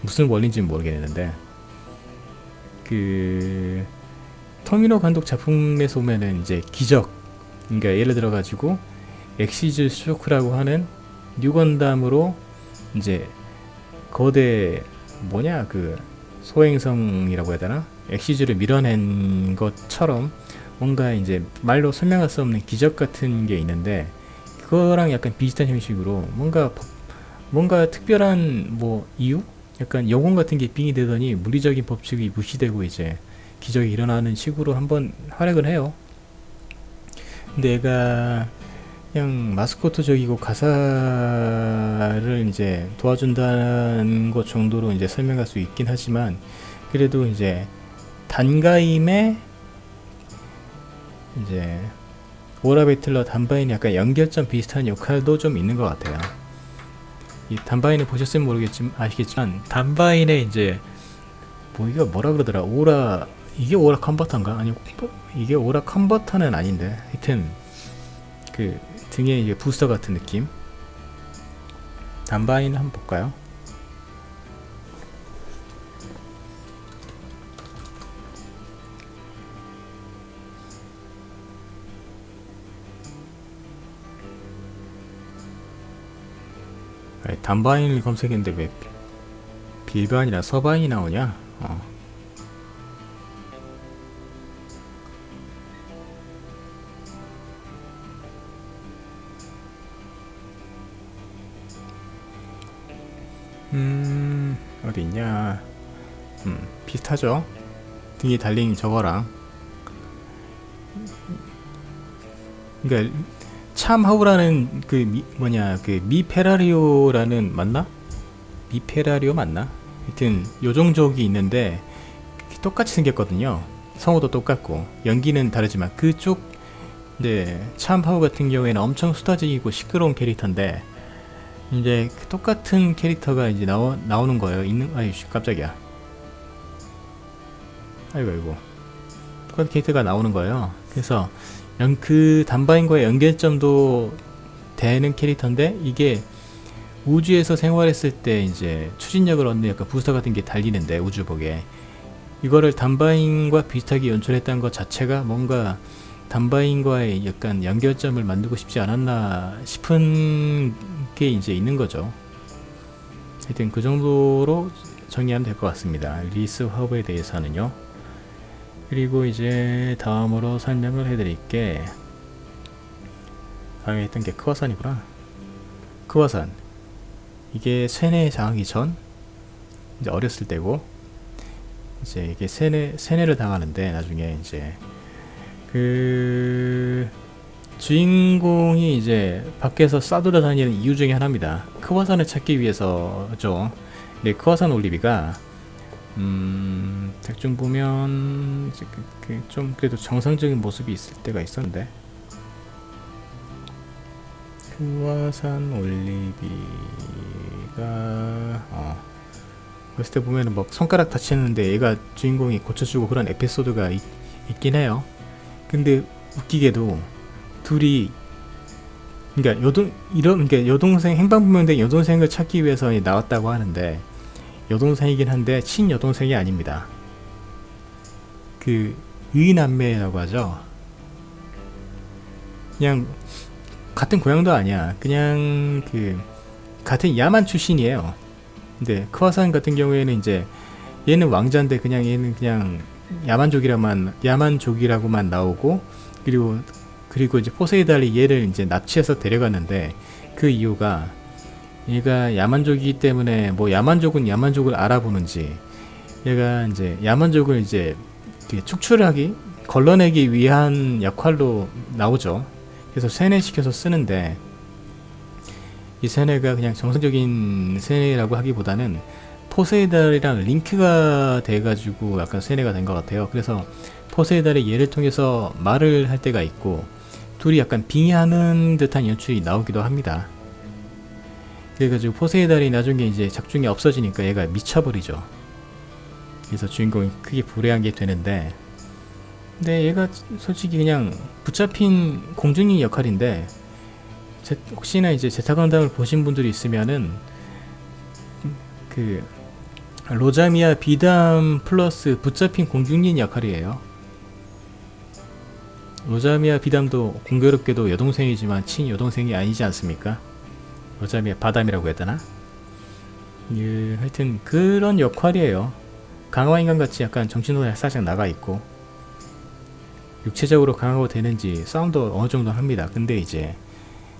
무슨 원리인지는 모르겠는데, 그 터미너 감독 작품에서 보면은 이제 기적, 그러니까 예를 들어가지고 엑시즈 쇼크라고 하는 뉴건담으로 이제 거대 그 소행성이라고 해야 되나? 엑시즈를 밀어낸 것처럼 뭔가 이제 말로 설명할 수 없는 기적 같은 게 있는데, 그거랑 약간 비슷한 형식으로 뭔가 특별한 이유? 약간 영혼 같은 게 빙의되더니 물리적인 법칙이 무시되고 이제 기적이 일어나는 식으로 한번 활약을 해요. 근데 얘가 그냥 마스코트적이고 가사를 이제 도와준다는 것 정도로 이제 설명할 수 있긴 하지만, 그래도 이제 단가임에 이제 오라 배틀러 단바인이 약간 연결점 비슷한 역할도 좀 있는 것 같아요. 이 단바인을 보셨으면 아시겠지만, 단바인의 이제 이거 뭐라 그러더라, 이게 오라 컨버터인가? 아니, 이게 오라 컨버터는 아닌데, 하여튼 그 등에 이게 부스터 같은 느낌. 단바인을 한번 볼까요? 단바인을 검색했는데 왜 빌바인이나 서바인이 나오냐? 어디 있냐? 비슷하죠? 등에 달린 저거랑. 그러니까 참하우라는 그 미페라리오라는 맞나? 미페라리오 맞나? 하여튼 요종족이 있는데 똑같이 생겼거든요. 성우도 똑같고 연기는 다르지만, 그쪽 참하우 같은 경우에는 엄청 수다적이고 시끄러운 캐릭터인데, 이제 똑같은 캐릭터가 이제 나오는 거예요. 아이씨 깜짝이야. 아이고 똑같은 캐릭터가 나오는 거예요. 그래서 그 단바인과의 연결점도 되는 캐릭터인데, 이게 우주에서 생활했을 때 이제 추진력을 얻는 약간 부스터 같은 게 달리는데, 우주복에 이거를 단바인과 비슷하게 연출했다는 것 자체가 뭔가 단바인과의 약간 연결점을 만들고 싶지 않았나 싶은 게 이제 있는 거죠. 하여튼 그 정도로 정리하면 될 것 같습니다. 리스 허브에 대해서는요. 그리고 이제 다음으로 설명을 해드릴게, 다음에 했던 게 크와산이구나. 크와산, 이게 세뇌 당하기 전, 이제 어렸을 때고, 이제 이게 세뇌를 당하는데, 나중에 이제 그 주인공이 이제 밖에서 싸돌아다니는 이유 중에 하나입니다. 크와산을 찾기 위해서죠. 근데 크와산 올리비가 대충 보면 좀 그래도 정상적인 모습이 있을 때가 있었는데, 크와산 올리비가 그랬을 때 보면은 손가락 다치는데 얘가 주인공이 고쳐주고 그런 에피소드가 있긴 해요. 근데 웃기게도 둘이, 그러니까 여동생, 행방불명된 여동생을 찾기 위해서 나왔다고 하는데, 여동생이긴 한데 친여동생이 아닙니다. 그 의남매라고 하죠. 그냥 같은 고향도 아니야. 그냥 같은 야만 출신이에요. 근데 크와산 같은 경우에는 이제 얘는 왕자인데 그냥 얘는 그냥 야만족이라고만 나오고, 그리고 이제 포세이달이 얘를 이제 납치해서 데려갔는데, 그 이유가 얘가 야만족이기 때문에 뭐 야만족은 야만족을 알아보는지, 얘가 이제 야만족을 이제 걸러내기 위한 역할로 나오죠. 그래서 세뇌시켜서 쓰는데, 이 세뇌가 그냥 정상적인 세뇌라고 하기보다는 포세이달이랑 링크가 돼가지고 약간 세뇌가 된 것 같아요. 그래서 포세이달이 얘를 통해서 말을 할 때가 있고, 둘이 약간 빙의하는 듯한 연출이 나오기도 합니다. 그래가지고 포세이달이 나중에 이제 작중에 없어지니까 얘가 미쳐버리죠. 그래서 주인공이 크게 불행하게 되는데, 근데 얘가 솔직히 그냥 붙잡힌 공주님 역할인데, 혹시나 이제 제타강담을 보신 분들이 있으면은 로자미아 비담 플러스 붙잡힌 공주님 역할이에요. 로자미아 비담도 공교롭게도 여동생이지만 친여동생이 아니지 않습니까? 로자미아 바담이라고 해야 되나? 하여튼 그런 역할이에요. 강화인간같이 약간 정신도 살짝 나가있고, 육체적으로 강하고 되는지 싸움도 어느정도 합니다. 근데 이제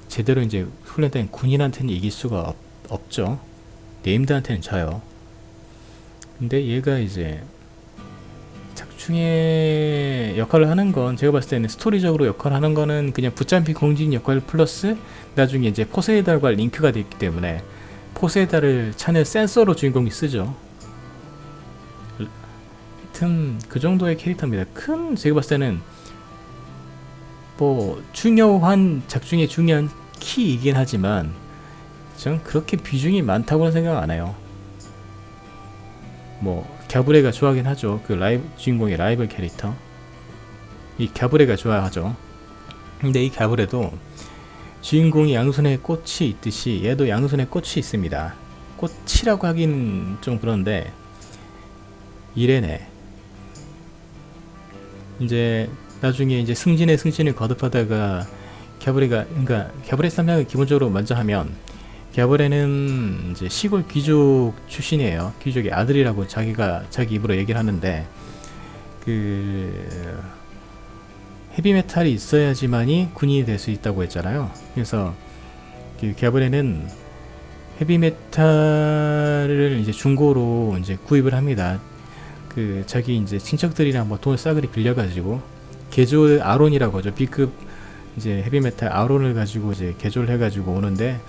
제대로 이제 훈련된 군인한테는 이길 수가 없죠. 네임드한테는 져요. 근데 얘가 이제 작중에 역할을 하는 건, 제가 봤을 때는 스토리적으로 역할을 하는 거는 그냥 붙잡힌 공주인 역할 플러스 나중에 이제 포세이달과 링크가 되기 때문에 포세이달을 찾는 센서로 주인공이 쓰죠. 하여튼 그 정도의 캐릭터입니다. 제가 봤을 때는 뭐 작중에 중요한 키이긴 하지만 전 그렇게 비중이 많다고는 생각 안 해요. 뭐 갸브레가 좋아하긴 하죠. 주인공의 라이벌 캐릭터, 이 갸브레가 좋아하죠. 근데 이 갸브레도 주인공이 양손에 꽃이 있듯이 얘도 양손에 꽃이 있습니다. 꽃이라고 하긴 좀 그런데 이래네. 이제 나중에 이제 승진을 거듭하다가 갸브레 설명을 기본적으로 먼저 하면, 갸브레는 이제 시골 귀족 출신이에요. 귀족의 아들이라고 자기 입으로 얘기를 하는데, 헤비메탈이 있어야지만이 군인이 될 수 있다고 했잖아요. 그래서 갸브레는 헤비메탈을 이제 중고로 이제 구입을 합니다. 자기 이제 친척들이랑 뭐 돈을 싸그리 빌려가지고 개조 아론이라고 하죠. B급 이제 헤비메탈 아론을 가지고 이제 개조를 해가지고 오는데,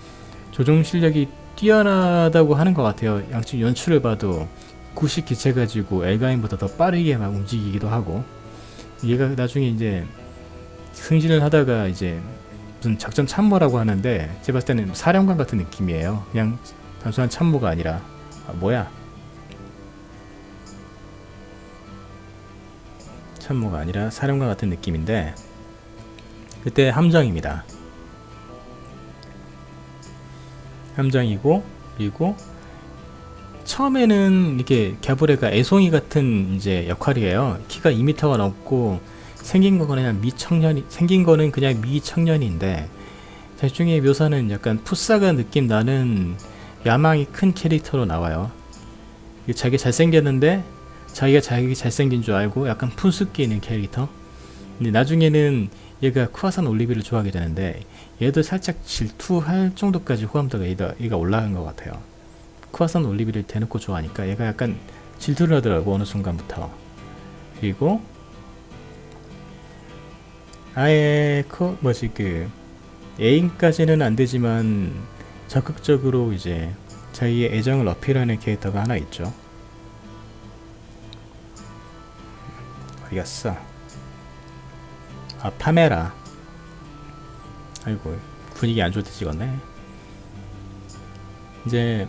조종 실력이 뛰어나다고 하는 것 같아요. 양쪽 연출을 봐도 90 기체 가지고 엘가인보다 더 빠르게 막 움직이기도 하고, 얘가 나중에 이제 승진을 하다가 이제 무슨 작전 참모라고 하는데, 제가 봤을 때는 사령관 같은 느낌이에요. 그냥 단순한 참모가 아니라, 참모가 아니라 사령관 같은 느낌인데, 그때 함장입니다. 함장이고, 그리고 처음에는 이렇게 갸브레가 애송이 같은 이제 역할이에요. 키가 2m가 넘고 생긴 거는 그냥 미청년인데, 대충의 묘사는 약간 풋사가 느낌 나는 야망이 큰 캐릭터로 나와요. 자기 잘생겼는데 자기가 자기 잘생긴 줄 알고 약간 푼숙기 있는 캐릭터. 근데 나중에는 얘가 크와산 올리비를 좋아하게 되는데, 얘도 살짝 질투할 정도까지 호감도가 얘가 올라간 것 같아요. 크와산 올리비를 대놓고 좋아하니까 얘가 약간 질투를 하더라고, 어느 순간부터. 그리고 아예 애인까지는 안 되지만 적극적으로 이제 자기의 애정을 어필하는 캐릭터가 하나 있죠. 어디 갔어? 파메라. 아이고, 분위기 안 좋을 때 찍었네. 이제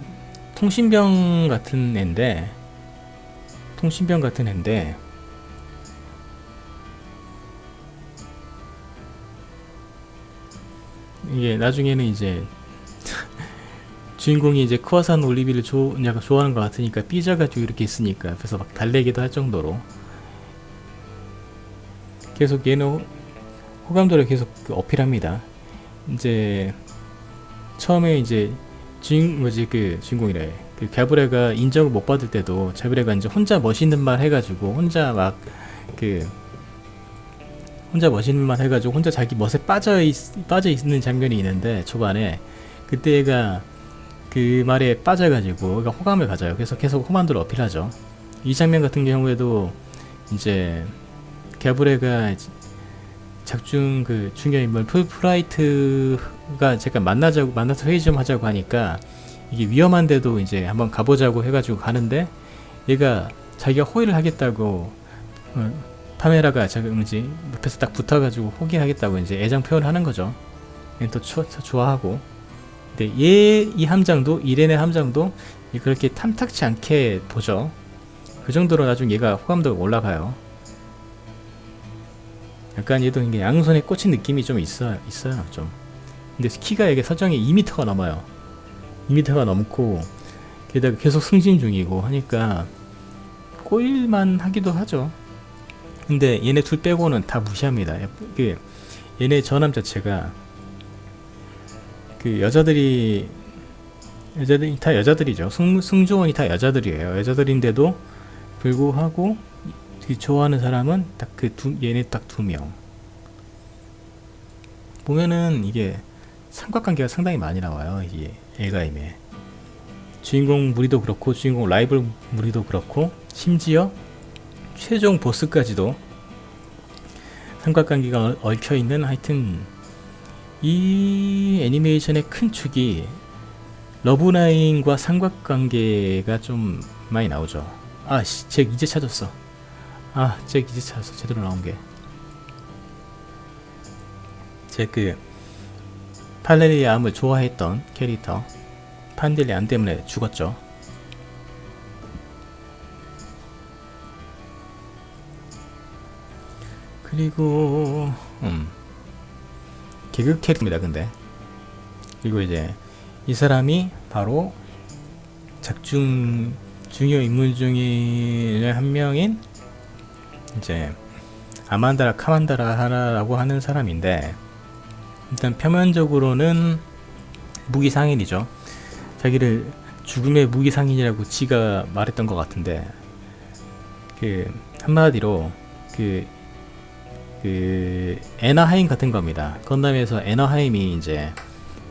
통신병 같은 앤데 이게 나중에는 이제 주인공이 이제 크와산 올리비를 약간 좋아하는 것 같으니까 삐져가지고 이렇게 있으니까 그래서 막 달래기도 할 정도로 계속 얘는 호감도를 계속 어필합니다. 이제 처음에 이제 주인공이래. 그 갸브레가 인정을 못 받을 때도 갸브레가 이제 혼자 멋있는 말 해가지고 혼자 멋있는 말 해가지고 혼자 자기 멋에 빠져 있는 장면이 있는데 초반에 그때 얘가 그 말에 빠져가지고 그러니까 호감을 가져요. 그래서 계속 호감도를 어필하죠. 이 장면 같은 경우에도 이제 갸브레가 작중 그 중요 인물 풀브라이트가 제가 만나서 회의 좀 하자고 하니까 이게 위험한데도 이제 한번 가보자고 해가지고 가는데 얘가 자기가 호의를 하겠다고 파메라가 자기 옆에서 딱 붙어가지고 호기하겠다고 이제 애정 표현을 하는 거죠. 또 좋아하고. 근데 이 함장도 이렌의 함장도 그렇게 탐탁치 않게 보죠. 그 정도로 나중에 얘가 호감도가 올라가요. 약간 얘도 이게 양손에 꽂힌 느낌이 좀 있어요 좀. 근데 키가 이게 설정이 2m가 넘어요. 2m가 넘고 게다가 계속 승진 중이고 하니까 꼬일만 하기도 하죠. 근데 얘네 둘 빼고는 다 무시합니다. 얘네 저남 자체가 그 여자들이 다 여자들이죠. 승조원이 다 여자들이에요. 여자들인데도 불구하고 좋아하는 사람은 딱 얘네 딱 2명. 보면은 이게 삼각관계가 상당히 많이 나와요. 이게 엘가임에 주인공 무리도 그렇고 주인공 라이벌 무리도 그렇고 심지어 최종 보스까지도 삼각관계가 얽혀있는, 하여튼 이 애니메이션의 큰 축이 러브라인과 삼각관계가 좀 많이 나오죠. 잭 이제 찾았어. 잭 이제 찾았어. 제대로 나온게 잭 팔레리의 암을 좋아했던 캐릭터 판델리 암 때문에 죽었죠. 그리고 개그 캐릭터입니다. 근데 그리고 이제 이 사람이 바로 작중 중요 인물 중에 한 명인 이제 아만다라 카만다라라고 하는 사람인데, 일단 표면적으로는 무기상인이죠. 자기를 죽음의 무기상인이라고 지가 말했던 것 같은데, 한마디로 에나하임 같은 겁니다. 건담에서 에나하임이 이제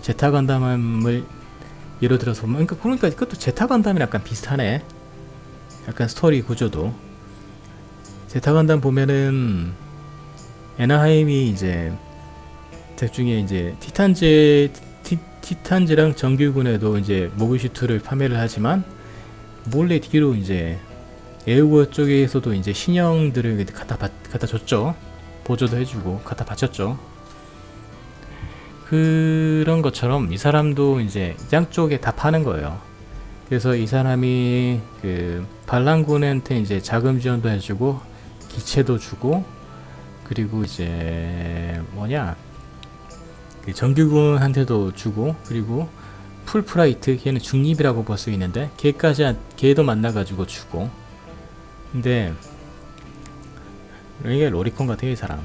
제타 건담을 예로 들어서 보면, 그러니까 이것도 제타 건담이랑 약간 비슷하네. 약간 스토리 구조도. 제타 건담 보면은 에나하임이 이제 대중에 이제 티탄즈랑 정규군에도 이제 모비슈트를 판매를 하지만 몰래 뒤로 이제 에어고 쪽에서도 이제 신형들을 갖다 줬죠. 보조도 해주고 갖다 바쳤죠. 그런 것처럼 이 사람도 이제 양쪽에 다 파는 거예요. 그래서 이 사람이 반란군한테 이제 자금 지원도 해주고 기체도 주고, 그리고 이제 정규군한테도 주고, 그리고 풀프라이트, 걔는 중립이라고 볼 수 있는데 걔도 만나가지고 주고. 근데 이게 로리콘 같아요, 이 사람.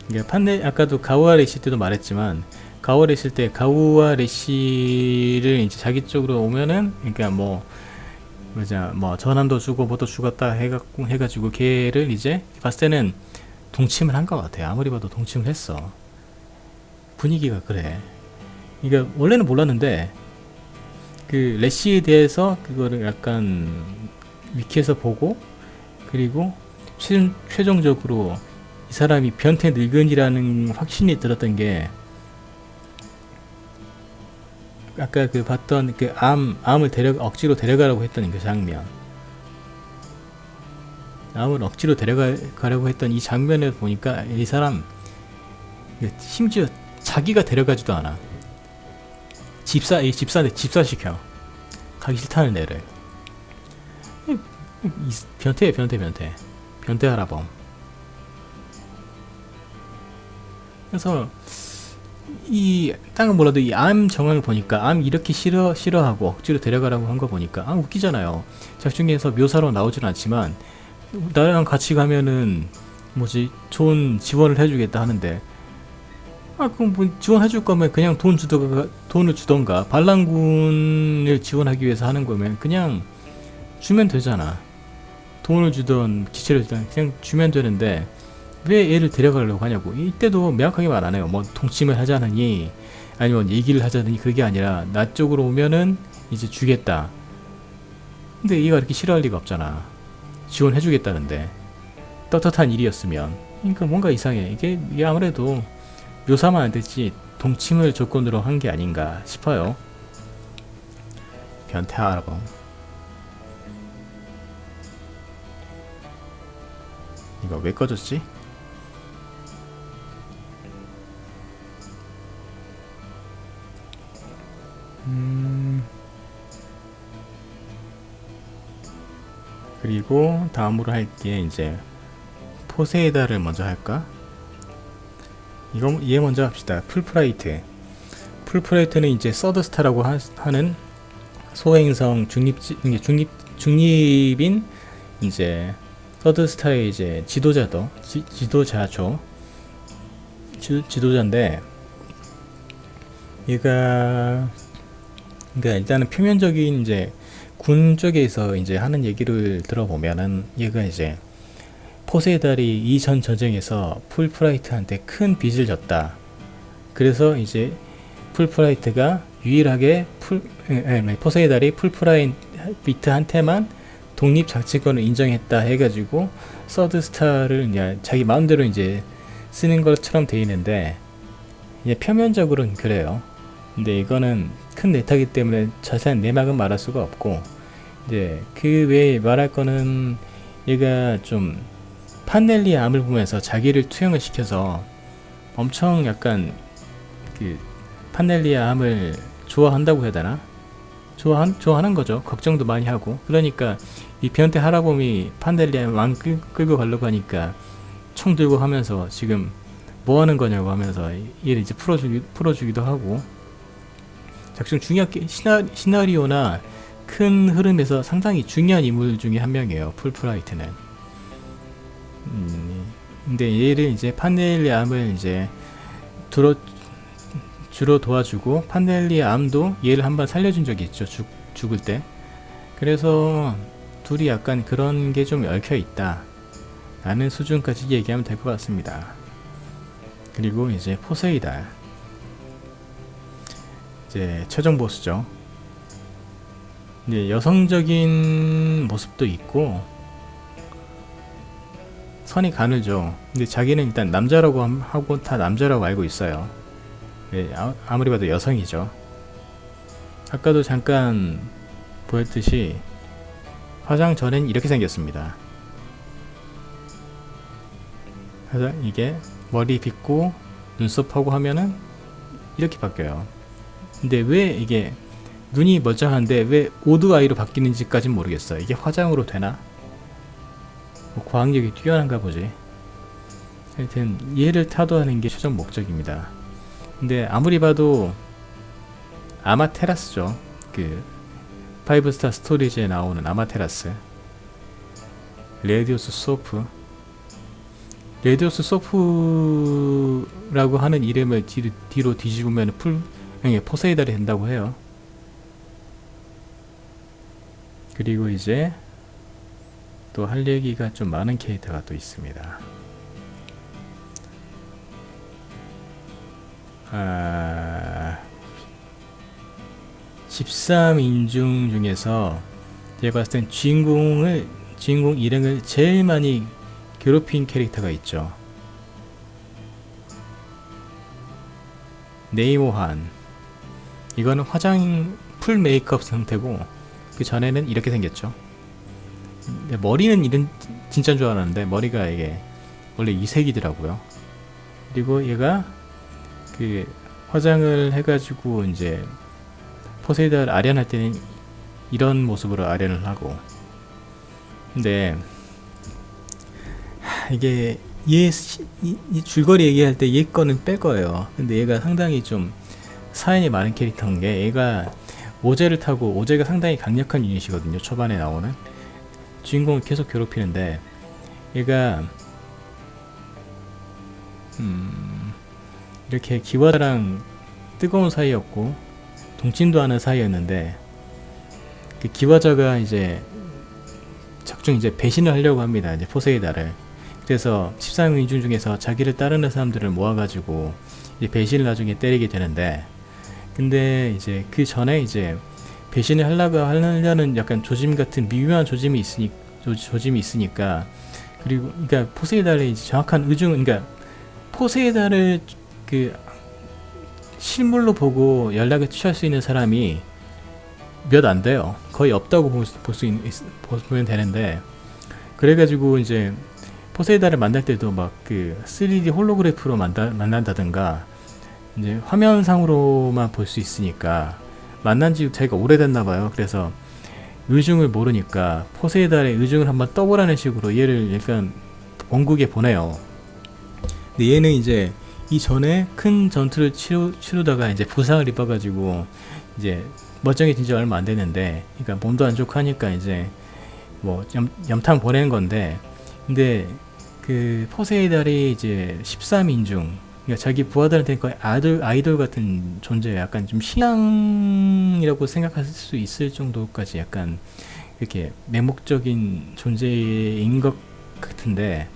이게 아까도 가우아 레시 때도 말했지만, 가우아 레시 때 가우아 레시를 이제 자기 쪽으로 오면은, 그러니까 전함도 주고 뭐도 죽었다 해가지고 걔를 이제 봤을 때는 동침을 한 것 같아요. 아무리 봐도 동침을 했어. 분위기가 그래. 그러니까 원래는 몰랐는데 레시에 대해서 그거를 약간 위키에서 보고, 그리고 최종적으로 이 사람이 변태 늙은이라는 확신이 들었던 게, 아까 봤던 암을 억지로 데려가라고 했던 그 장면, 암을 억지로 데려가려고 했던 이 장면을 보니까 이 사람 심지어 자기가 데려가지도 않아. 집사시켜. 가기 싫다는 애를. 변태 할아범. 그래서 땅은 몰라도 이 암 정황을 보니까, 암 이렇게 싫어하고 억지로 데려가라고 한 거 보니까 웃기잖아요. 작중에서 묘사로 나오진 않지만 나랑 같이 가면은 좋은 지원을 해주겠다 하는데, 그럼 뭐 지원해줄 거면 그냥 돈을 주던가, 반란군을 지원하기 위해서 하는 거면 그냥 주면 되잖아. 돈을 주던 기체를 주던 그냥 주면 되는데 왜 얘를 데려가려고 하냐고. 이때도 명확하게 말 안 해요. 뭐 동침을 하자느니 아니면 얘기를 하자느니, 그게 아니라 나 쪽으로 오면은 이제 주겠다. 근데 얘가 이렇게 싫어할 리가 없잖아. 지원해주겠다는데. 떳떳한 일이었으면. 그러니까 뭔가 이상해. 이게 아무래도 묘사만 안 됐지 동침을 조건으로 한 게 아닌가 싶어요. 변태하라고. 이거 왜 꺼졌지? 그리고 다음으로 할 게 이제 포세이다를 먼저 할까? 얘 먼저 합시다. 풀프라이트. 풀프라이트는 이제 서드스타라고 하는 소행성 중립인 이제 서드스타의 이제 지도자인데, 얘가 그러니까 일단은 표면적인 이제 군 쪽에서 이제 하는 얘기를 들어보면은, 얘가 이제 포세이달이 이전 전쟁에서 풀프라이트한테 큰 빚을 졌다. 그래서 이제 풀프라이트가 유일하게 포세이달이 풀프라이트한테만 독립 자치권을 인정했다 해가지고 서드스타를 이제 자기 마음대로 이제 쓰는 것처럼 돼 있는데, 이제 표면적으로는 그래요. 근데 이거는 큰 네타기 때문에 자세한 내막은 말할 수가 없고, 이제 그 외에 말할 거는, 얘가 좀 판넬리의 암을 보면서 자기를 투영을 시켜서 엄청 약간 그 판넬리의 암을 좋아한다고 해야 되나? 좋아하는 거죠. 걱정도 많이 하고. 그러니까 이 변태 할아범이 판넬리의 암 끌고 가려고 하니까 총 들고 하면서 지금 뭐 하는 거냐고 하면서 얘를 이제 풀어주기도 하고. 작중 중요한 시나리오나 큰 흐름에서 상당히 중요한 인물 중에 한 명이에요. 풀프라이트는. 근데 얘를 이제 판넬리의 암을 이제 주로 도와주고, 판넬리의 암도 얘를 한번 살려준 적이 있죠. 죽을 때. 그래서 둘이 약간 그런 게 좀 얽혀 있다 라는 수준까지 얘기하면 될 것 같습니다. 그리고 이제 포세이달, 이제 최종 보스죠. 이제 여성적인 모습도 있고 선이 가늘죠. 근데 자기는 일단 남자라고 하고 다 남자라고 알고 있어요. 네, 아무리 봐도 여성이죠. 아까도 잠깐 보였듯이 화장 전엔 이렇게 생겼습니다. 이게 머리 빗고 눈썹하고 하면은 이렇게 바뀌어요. 근데 왜 이게 눈이 멀쩡한데 왜 오드 아이로 바뀌는지까진 모르겠어요. 이게 화장으로 되나? 뭐 과학력이 뛰어난가 보지. 하여튼 얘를 타도하는 게 최종 목적입니다. 근데 아무리 봐도 아마테라스죠. 그 5스타 스토리즈에 나오는 아마테라스. 레디오스 소프라고 하는 이름을 뒤로 뒤집으면 포세이달이 된다고 해요. 그리고 이제 또 할 얘기가 좀 많은 캐릭터가 또 있습니다. 13인중 중에서 제가 봤을 땐 주인공 일행을 제일 많이 괴롭힌 캐릭터가 있죠. 네이모한. 이거는 화장 풀 메이크업 상태고, 그 전에는 이렇게 생겼죠. 머리는 진짜인 줄 알았는데 머리가 이게 원래 이색이더라고요. 그리고 얘가 그 화장을 해가지고 이제 포세이달 아련할 때는 이런 모습으로 아련을 하고. 근데 이게 얘 줄거리 얘기할 때 얘 거는 뺄 거예요. 근데 얘가 상당히 좀 사연이 많은 캐릭터인 게, 얘가 오제를 타고, 오제가 상당히 강력한 유닛이거든요. 초반에 나오는 주인공을 계속 괴롭히는데, 얘가 이렇게 기와자랑 뜨거운 사이였고 동침도 하는 사이였는데, 그 기와자가 이제 작중 이제 배신을 하려고 합니다. 이제 포세이다를. 그래서 13인중 중에서 자기를 따르는 사람들을 모아가지고 이제 배신을 나중에 때리게 되는데, 근데 이제 그 전에 이제 배신을 하려는 약간 조짐 같은 미묘한 조짐이 있으니까, 그리고 그러니까 포세이다를 이제 정확한 의중, 그러니까 포세이다를 그 실물로 보고 연락을 취할 수 있는 사람이 몇 안 돼요. 거의 없다고 보면 되는데, 그래가지고 이제 포세이다를 만날 때도 막 그 3D 홀로그래프로 만난다든가 이제 화면상으로만 볼 수 있으니까, 만난 지 되게 오래됐나봐요. 그래서 의중을 모르니까 포세이다의 의중을 한번 떠보라는 식으로 얘를 약간 원국에 보내요. 근데 얘는 이제 이전에 큰 전투를 치르다가 이제 부상을 입어가지고 이제 멀쩡해진 지 얼마 안 됐는데, 그러니까 몸도 안 좋고 하니까 이제 뭐 염탕 보내는 건데, 근데 그 포세이달이 이제 13인중, 그러니까 자기 부하들한테 거의 아이돌 같은 존재, 약간 좀 신앙이라고 생각할 수 있을 정도까지 약간 이렇게 매목적인 존재인 것 같은데,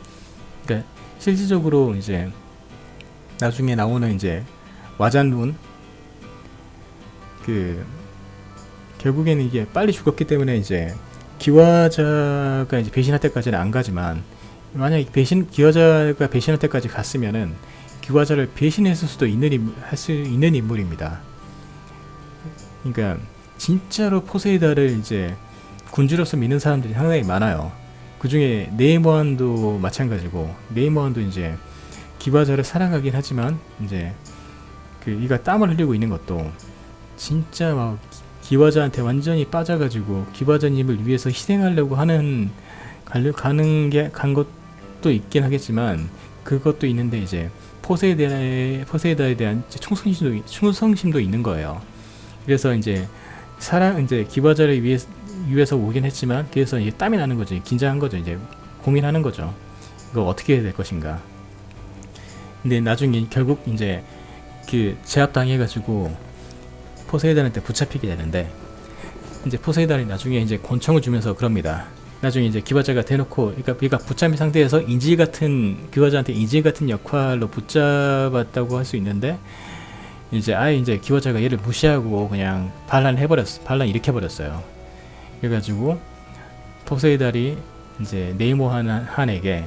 그러니까 실질적으로 이제 나중에 나오는 이제 와잔룬, 그 결국에는 이게 빨리 죽었기 때문에 이제 기와자가 이제 배신할 때까지는 안 가지만, 만약에 기와자가 배신할 때까지 갔으면은 기와자를 배신했을 수도 할 수 있는 인물입니다. 그러니까 진짜로 포세이다를 이제 군주로서 믿는 사람들이 상당히 많아요. 그 중에 네이머한도 마찬가지고, 네이머한도 이제 기와자를 사랑하긴 하지만 이제 그 이가 땀을 흘리고 있는 것도 진짜 막 기와자한테 완전히 빠져가지고 기와자님을 위해서 희생하려고 간 것도 있긴 하겠지만, 그것도 있는데 이제 포세이다에 대한 충성심도 있는 거예요. 그래서 이제 이제 기와자를 위해서 오긴 했지만, 그래서 이제 땀이 나는 거죠. 긴장한 거죠. 이제 고민하는 거죠. 이거 어떻게 해야 될 것인가. 근데 나중에 결국 이제 그 제압당해가지고 포세이돈한테 붙잡히게 되는데, 이제 포세이돈이 나중에 이제 권총을 주면서 그럽니다. 나중에 이제 기와자가 대놓고, 그러니까 붙잡힌 상태에서 기와자한테 인질 같은 역할로 붙잡았다고 할 수 있는데, 이제 아예 이제 기와자가 얘를 무시하고 그냥 반란 일으켜버렸어요. 그래가지고 포세이돈이 이제 네이모 한에게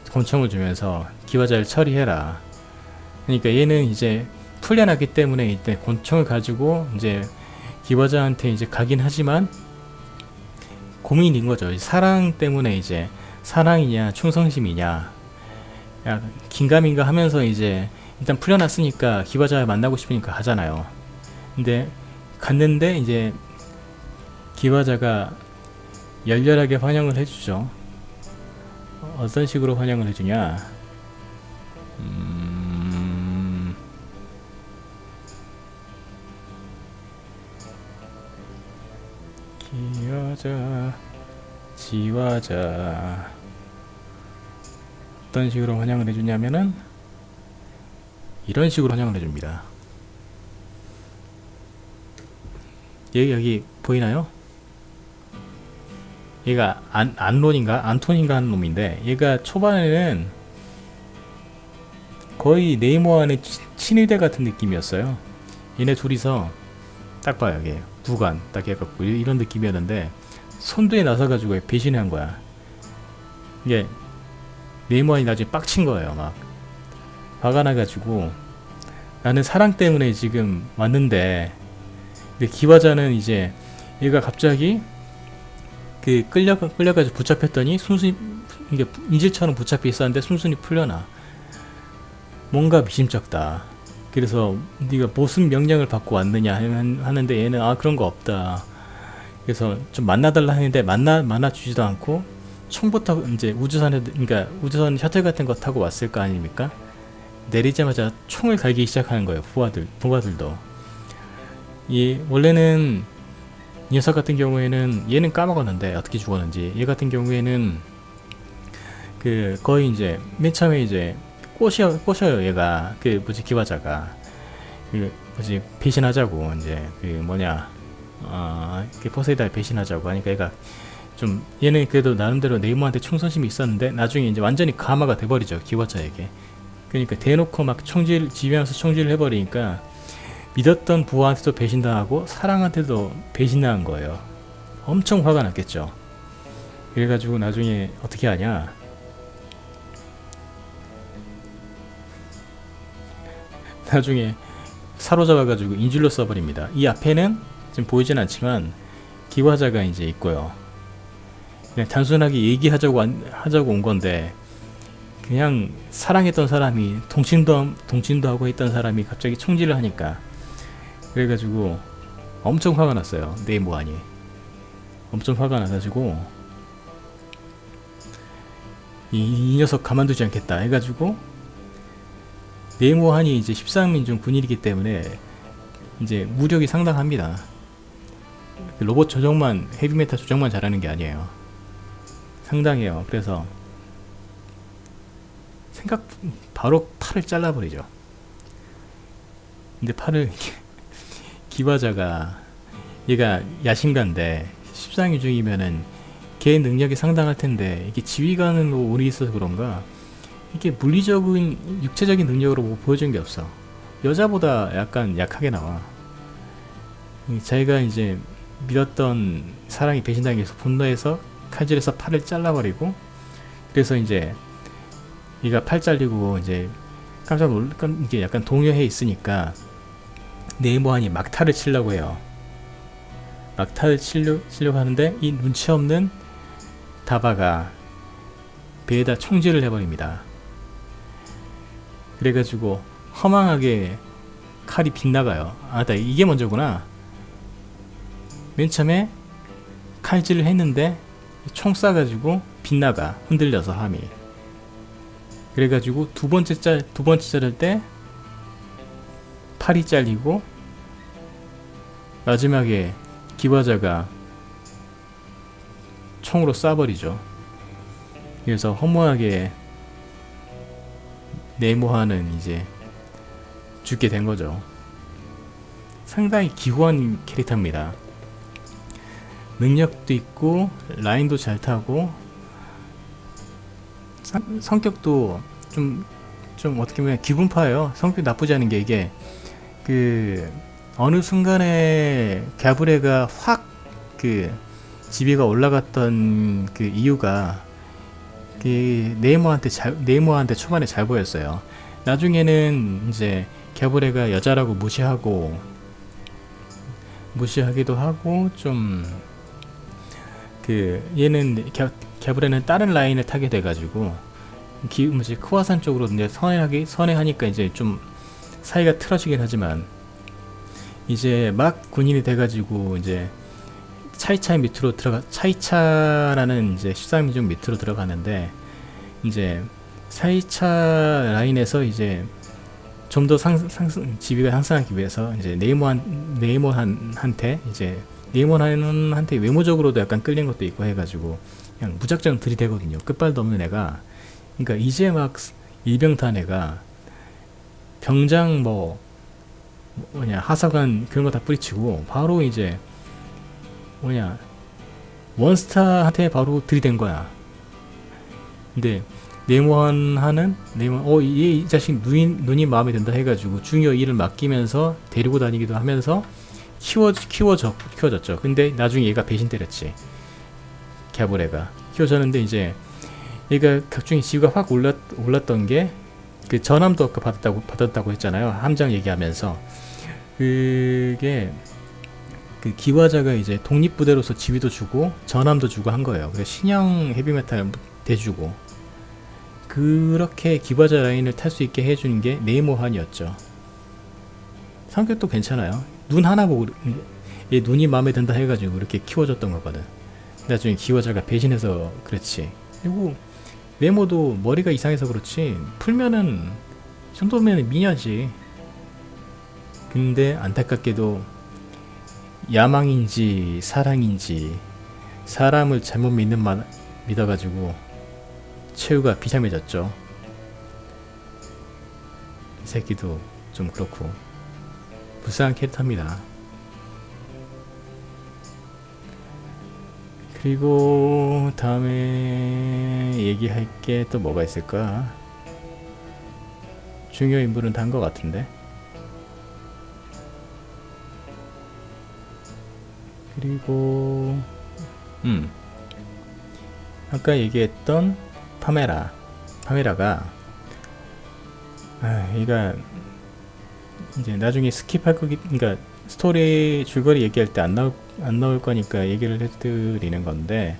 권총을 주면서 기와자를 처리해라. 그러니까 얘는 이제 풀려났기 때문에 이때 권총을 가지고 이제 기와자한테 이제 가긴 하지만 고민인 거죠. 사랑 때문에 이제 사랑이냐 충성심이냐, 긴가민가 하면서 이제 일단 풀려났으니까 기와자 만나고 싶으니까 가잖아요. 근데 갔는데 이제 기와자가 열렬하게 환영을 해주죠. 어떤 식으로 환영을 해주냐, 지와자 어떤 식으로 환영을 해주냐면은 이런 식으로 환영을 해줍니다. 여기 보이나요? 얘가 안톤인가 하는 놈인데, 얘가 초반에는 거의 네이모안의 친위대 같은 느낌이었어요. 얘네 둘이서 딱 봐요. 이게 부관 딱 해갖고 이런 느낌이었는데, 선두에 나서가지고 배신한 거야. 이게 네이모안이 나중에 빡친 거예요. 막 화가 나가지고, 나는 사랑 때문에 지금 왔는데, 근데 기와자는 이제 얘가 갑자기 그 끌려가지고 붙잡혔더니 순순히 이게 인질처럼 붙잡혀 있었는데 순순히 풀려나. 뭔가 미심쩍다. 그래서 네가 무슨 명령을 받고 왔느냐 하는데, 얘는 그런 거 없다. 그래서 좀 만나달라 했는데 만나주지도 않고, 총부터 이제 그러니까 우주선 셔틀 같은 거 타고 왔을 거 아닙니까? 내리자마자 총을 갈기 시작하는 거예요. 부하들도. 원래는 이 녀석 같은 경우에는, 얘는 까먹었는데 어떻게 죽었는지, 얘 같은 경우에는 그 거의 이제 맨 처음에 이제 꼬셔요 얘가. 그 뭐지, 기화자가 그 뭐지, 배신하자고 이제 그 뭐냐, 그 포세이다에 배신하자고 하니까 얘가 좀, 얘는 그래도 나름대로 네이모한테 충성심이 있었는데 나중에 이제 완전히 가마가 돼버리죠, 기화자에게. 그러니까 대놓고 막 지휘하면서 총질을 해버리니까 믿었던 부하한테도 배신당하고 사랑한테도 배신당한 거예요. 엄청 화가 났겠죠. 그래가지고 나중에 어떻게 하냐, 나중에 사로잡아가지고 인질로 써버립니다. 이 앞에는 지금 보이진 않지만 기화자가 이제 있고요. 그냥 단순하게 하자고 온 건데, 그냥 사랑했던 사람이 동침도 하고 했던 사람이 갑자기 총질을 하니까, 그래가지고 엄청 화가 났어요. 네모한이 엄청 화가 나가지고 이 녀석 가만두지 않겠다 해가지고, 네모한이 이제 13인중 군인이기 때문에 이제 무력이 상당합니다. 로봇 조정만, 헤비메탈 조정만 잘하는 게 아니에요. 상당해요. 그래서 바로 팔을 잘라버리죠. 근데 팔을 기화자가, 얘가 야심가인데 13인중이면은 걔 능력이 상당할 텐데, 이게 지휘관은 운이 있어서 그런가 이게 물리적인 육체적인 능력으로 뭐 보여준 게 없어. 여자보다 약간 약하게 나와. 자기가 이제 믿었던 사랑이 배신당해서 분노해서 칼질해서 팔을 잘라버리고, 그래서 이제 얘가 팔 잘리고 이제 깜짝 이게 약간 동요해 있으니까 네모한이 막타를 치려고 해요. 막타를 치려고 하는데 이 눈치 없는 다바가 배에다 총질을 해버립니다. 그래가지고 허망하게 칼이 빗나가요. 이게 먼저구나. 맨 처음에 칼질을 했는데 총 쏴가지고 빗나가, 흔들려서 함이. 그래가지고 두 번째 자를 때 팔이 잘리고, 마지막에 기화자가 총으로 쏴버리죠. 그래서 허무하게 네모하는 이제 죽게 된 거죠. 상당히 기후한 캐릭터입니다. 능력도 있고 라인도 잘 타고 성격도 좀 어떻게 보면 기분파예요. 성격이 나쁘지 않은 게, 이게 그 어느 순간에 갸브레가 확 그 지위가 올라갔던 그 이유가 그 네모한테 초반에 잘 보였어요. 나중에는 이제 갸브레가 여자라고 무시하기도 하고, 좀 그 얘는 갸브레는 다른 라인을 타게 돼가지고 크와산 쪽으로 이제 선회하니까 이제 좀 사이가 틀어지긴 하지만, 이제 막 군인이 돼가지고 이제 차이차라는 이제 13인중 밑으로 들어가는데, 이제 차이차 라인에서 이제 좀 더 지위가 상승하기 위해서 이제 네이모한테 외모적으로도 약간 끌린 것도 있고 해가지고 그냥 무작정 들이대거든요. 끝발도 없는 애가. 그러니까 이제 막 일병탄 애가 병장 하사관 그런 거 다 뿌리치고 바로 이제 원스타한테 바로 들이댄 거야. 근데 이 자식 눈이 마음에 든다 해가지고 중요 일을 맡기면서 데리고 다니기도 하면서 키워졌죠. 근데 나중에 얘가 배신 때렸지. 갸브레가 키워졌는데, 이제 얘가 각종의 지위가 확 올랐던 게, 그 전함도 아까 받았다고 했잖아요. 함장 얘기하면서. 그게 그 기화자가 이제 독립부대로서 지위도 주고 전함도 주고 한 거예요. 그래서 신형 헤비메탈 대주고, 그렇게 기화자 라인을 탈 수 있게 해준 게 네모한이었죠. 성격도 괜찮아요. 눈 하나 보고 얘 눈이 마음에 든다 해가지고 이렇게 키워줬던 거거든. 나중에 기화자가 배신해서 그렇지. 그리고 네모도 머리가 이상해서 그렇지 풀면은 이 정도면 미녀지. 근데 안타깝게도 야망인지 사랑인지 사람을 잘못 믿어가지고 최후가 비참해졌죠. 이 새끼도 좀 그렇고 불쌍한 캐릭터입니다. 그리고 다음에 얘기할 게 또 뭐가 있을까? 중요 인물은 다 한 것 같은데. 그리고 아까 얘기했던 파메라가 얘가 이제 나중에 스킵할 거기, 그러니까 스토리 줄거리 얘기할 때 안 나올 거니까 얘기를 해드리는 건데,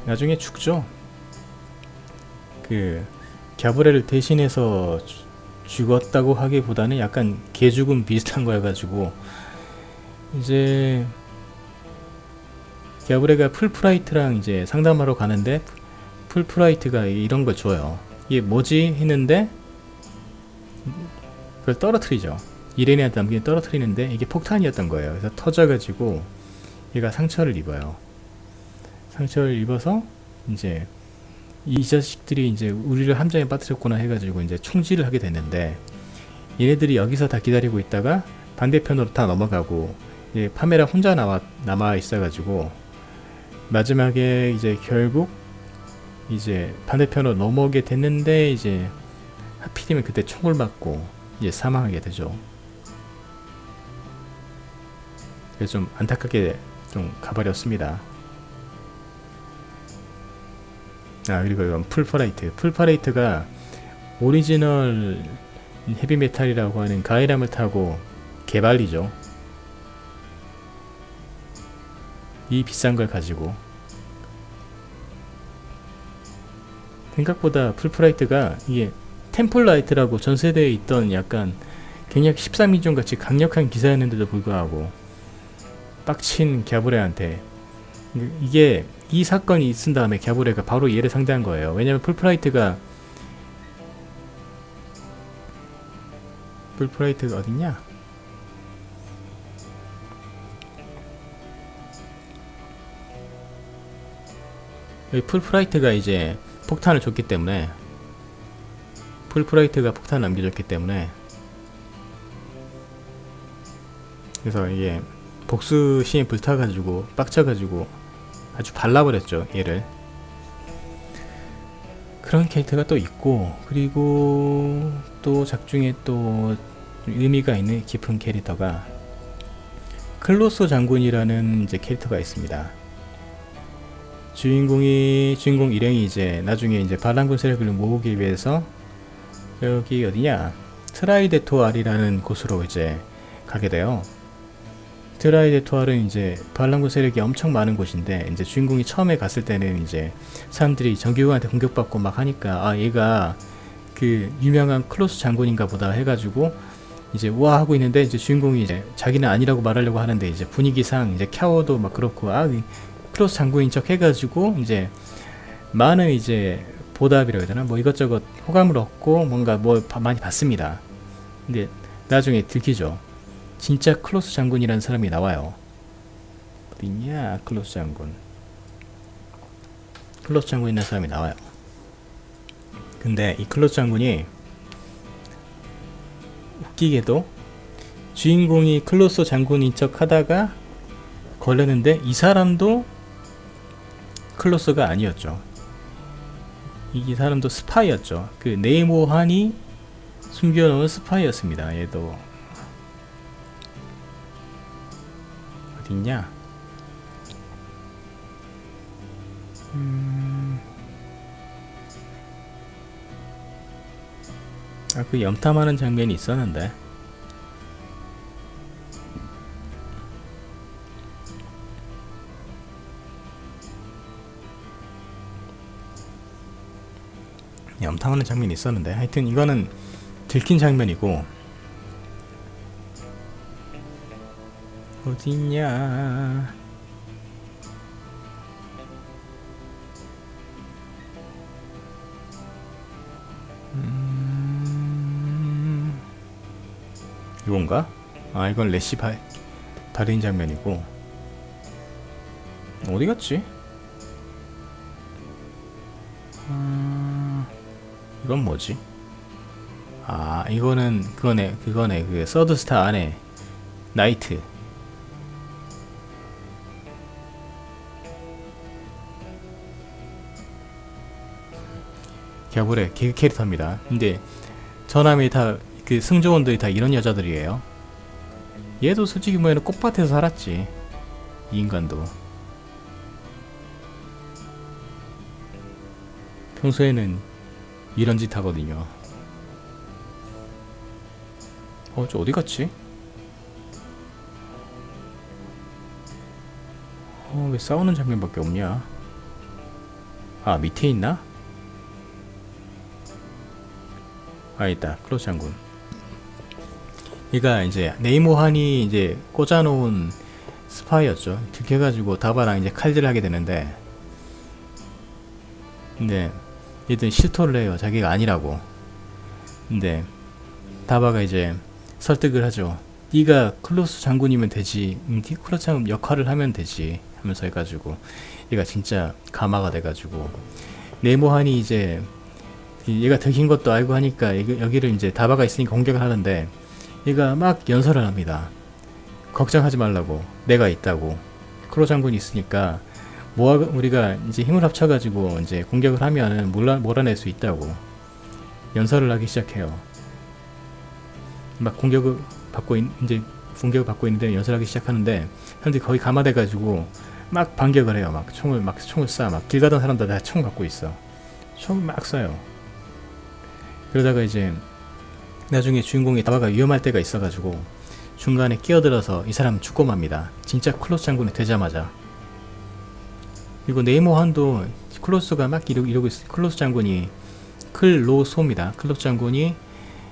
나중에 죽죠. 그 갸브레를 대신해서 죽었다고 하기보다는 약간 개죽음 비슷한 거여가지고, 이제 갸브레가 풀프라이트랑 이제 상담하러 가는데 풀프라이트가 이런 걸 줘요. 이게 뭐지 했는데 그걸 떨어뜨리죠. 이레니한테 남긴 떨어뜨리는데 이게 폭탄이었던 거예요. 그래서 터져가지고 얘가 상처를 입어요. 상처를 입어서 이제 이 자식들이 이제 우리를 함정에 빠뜨렸구나 해가지고 이제 총질을 하게 됐는데, 얘네들이 여기서 다 기다리고 있다가 반대편으로 다 넘어가고 이제 파메라 혼자 남아 있어가지고 마지막에 이제 결국 이제 반대편으로 넘어오게 됐는데, 이제 하필이면 그때 총을 맞고 이제 사망하게 되죠. 그래서 좀 안타깝게 좀 가버렸습니다. 그리고 이건 풀프라이트가 오리지널 헤비메탈이라고 하는 가이람을 타고 개발이죠. 이 비싼 걸 가지고. 생각보다 풀프라이트가 이게 템플라이트라고 전세대에 있던 약간 굉장히 13인종 같이 강력한 기사였는데도 불구하고 빡친 갸브레한테, 이게 이 사건이 있은 다음에 갸브레가 바로 얘를 상대한 거예요. 왜냐면 풀프라이트가 어딨냐? 여기 풀프라이트가 이제 폭탄을 줬기 때문에, 풀프라이트가 폭탄을 남겨줬기 때문에, 그래서 이게 복수심이 불타가지고 빡쳐가지고 아주 발라버렸죠, 얘를. 그런 캐릭터가 또 있고, 그리고 또 작중에 또 의미가 있는 깊은 캐릭터가 클로소 장군이라는 이제 캐릭터가 있습니다. 주인공 일행이 이제 나중에 이제 반란군 세력을 모으기 위해서 여기 어디냐, 트라이데토알이라는 곳으로 이제 가게 돼요. 트라이데토알은 이제 반란군 세력이 엄청 많은 곳인데, 이제 주인공이 처음에 갔을 때는 이제 사람들이 정규군한테 공격받고 막 하니까 얘가 그 유명한 클로스 장군인가 보다 해가지고 이제 우와 하고 있는데, 이제 주인공이 이제 자기는 아니라고 말하려고 하는데 이제 분위기상 이제 캬오도 막 그렇고 클로스 장군인 척 해가지고 이제 많은 이제 보답이라고 해야 되나, 뭐 이것저것 호감을 얻고 뭔가 뭐 많이 받습니다. 근데 나중에 들키죠. 진짜 클로스 장군이라는 사람이 나와요. 어딨냐, 클로스 장군이라는 사람이 나와요. 근데 이 클로스 장군이 웃기게도 주인공이 클로스 장군인 척 하다가 걸렸는데, 이 사람도 클로스가 아니었죠. 이 사람도 스파이였죠. 그 네모한이 숨겨놓은 스파이였습니다. 얘도 어딨냐? 그 염탐하는 장면이 있었는데, 염탐하는 장면이 있었는데, 하여튼 이거는 들킨 장면이고, 어딨냐? 이건가? 이건 레시 발인 장면이고, 어디 갔지? 이건 뭐지? 아, 이거는 그거네. 그 서드스타 안에 나이트. 갸브레 개그 캐릭터입니다. 근데 전함이 다 그 승조원들이 다 이런 여자들이에요. 얘도 솔직히 뭐에는 꽃밭에서 살았지. 이 인간도 평소에는 이런 짓 하거든요. 저 어디 갔지? 왜 싸우는 장면밖에 없냐? 아, 밑에 있나? 아, 있다. 클로스 장군. 얘가 이제 네이모한이 이제 꽂아놓은 스파이였죠. 들켜가지고 다바랑 이제 칼질을 하게 되는데, 근데 얘들 실토를 해요. 자기가 아니라고. 근데 다바가 이제 설득을 하죠. 네가 클로스 장군이면 되지. 클로스 장군 역할을 하면 되지. 하면서 해가지고 얘가 진짜 가마가 돼가지고 네모한이 이제 얘가 들킨 것도 알고 하니까 여기를 이제 다바가 있으니까 공격을 하는데 얘가 막 연설을 합니다. 걱정하지 말라고, 내가 있다고, 크로 장군이 있으니까 우리가 이제 힘을 합쳐가지고 이제 공격을 하면은 몰아낼 수 있다고 연설을 하기 시작해요. 막 공격을 받고 있는데 연설하기 시작하는데 사람들이 거의 감화돼가지고 막 반격을 해요. 막 총을 쏴. 막 길 가던 사람들 다 총 갖고 있어. 총을 막 쏴요. 그러다가 이제 나중에 주인공이 다바가 위험할 때가 있어가지고 중간에 끼어들어서 이 사람 죽고 맙니다. 진짜 클로스 장군이 되자마자. 그리고 네이모한도 클로스가 막 이러고 있어. 클로스 장군이 클로소입니다. 클로스 장군이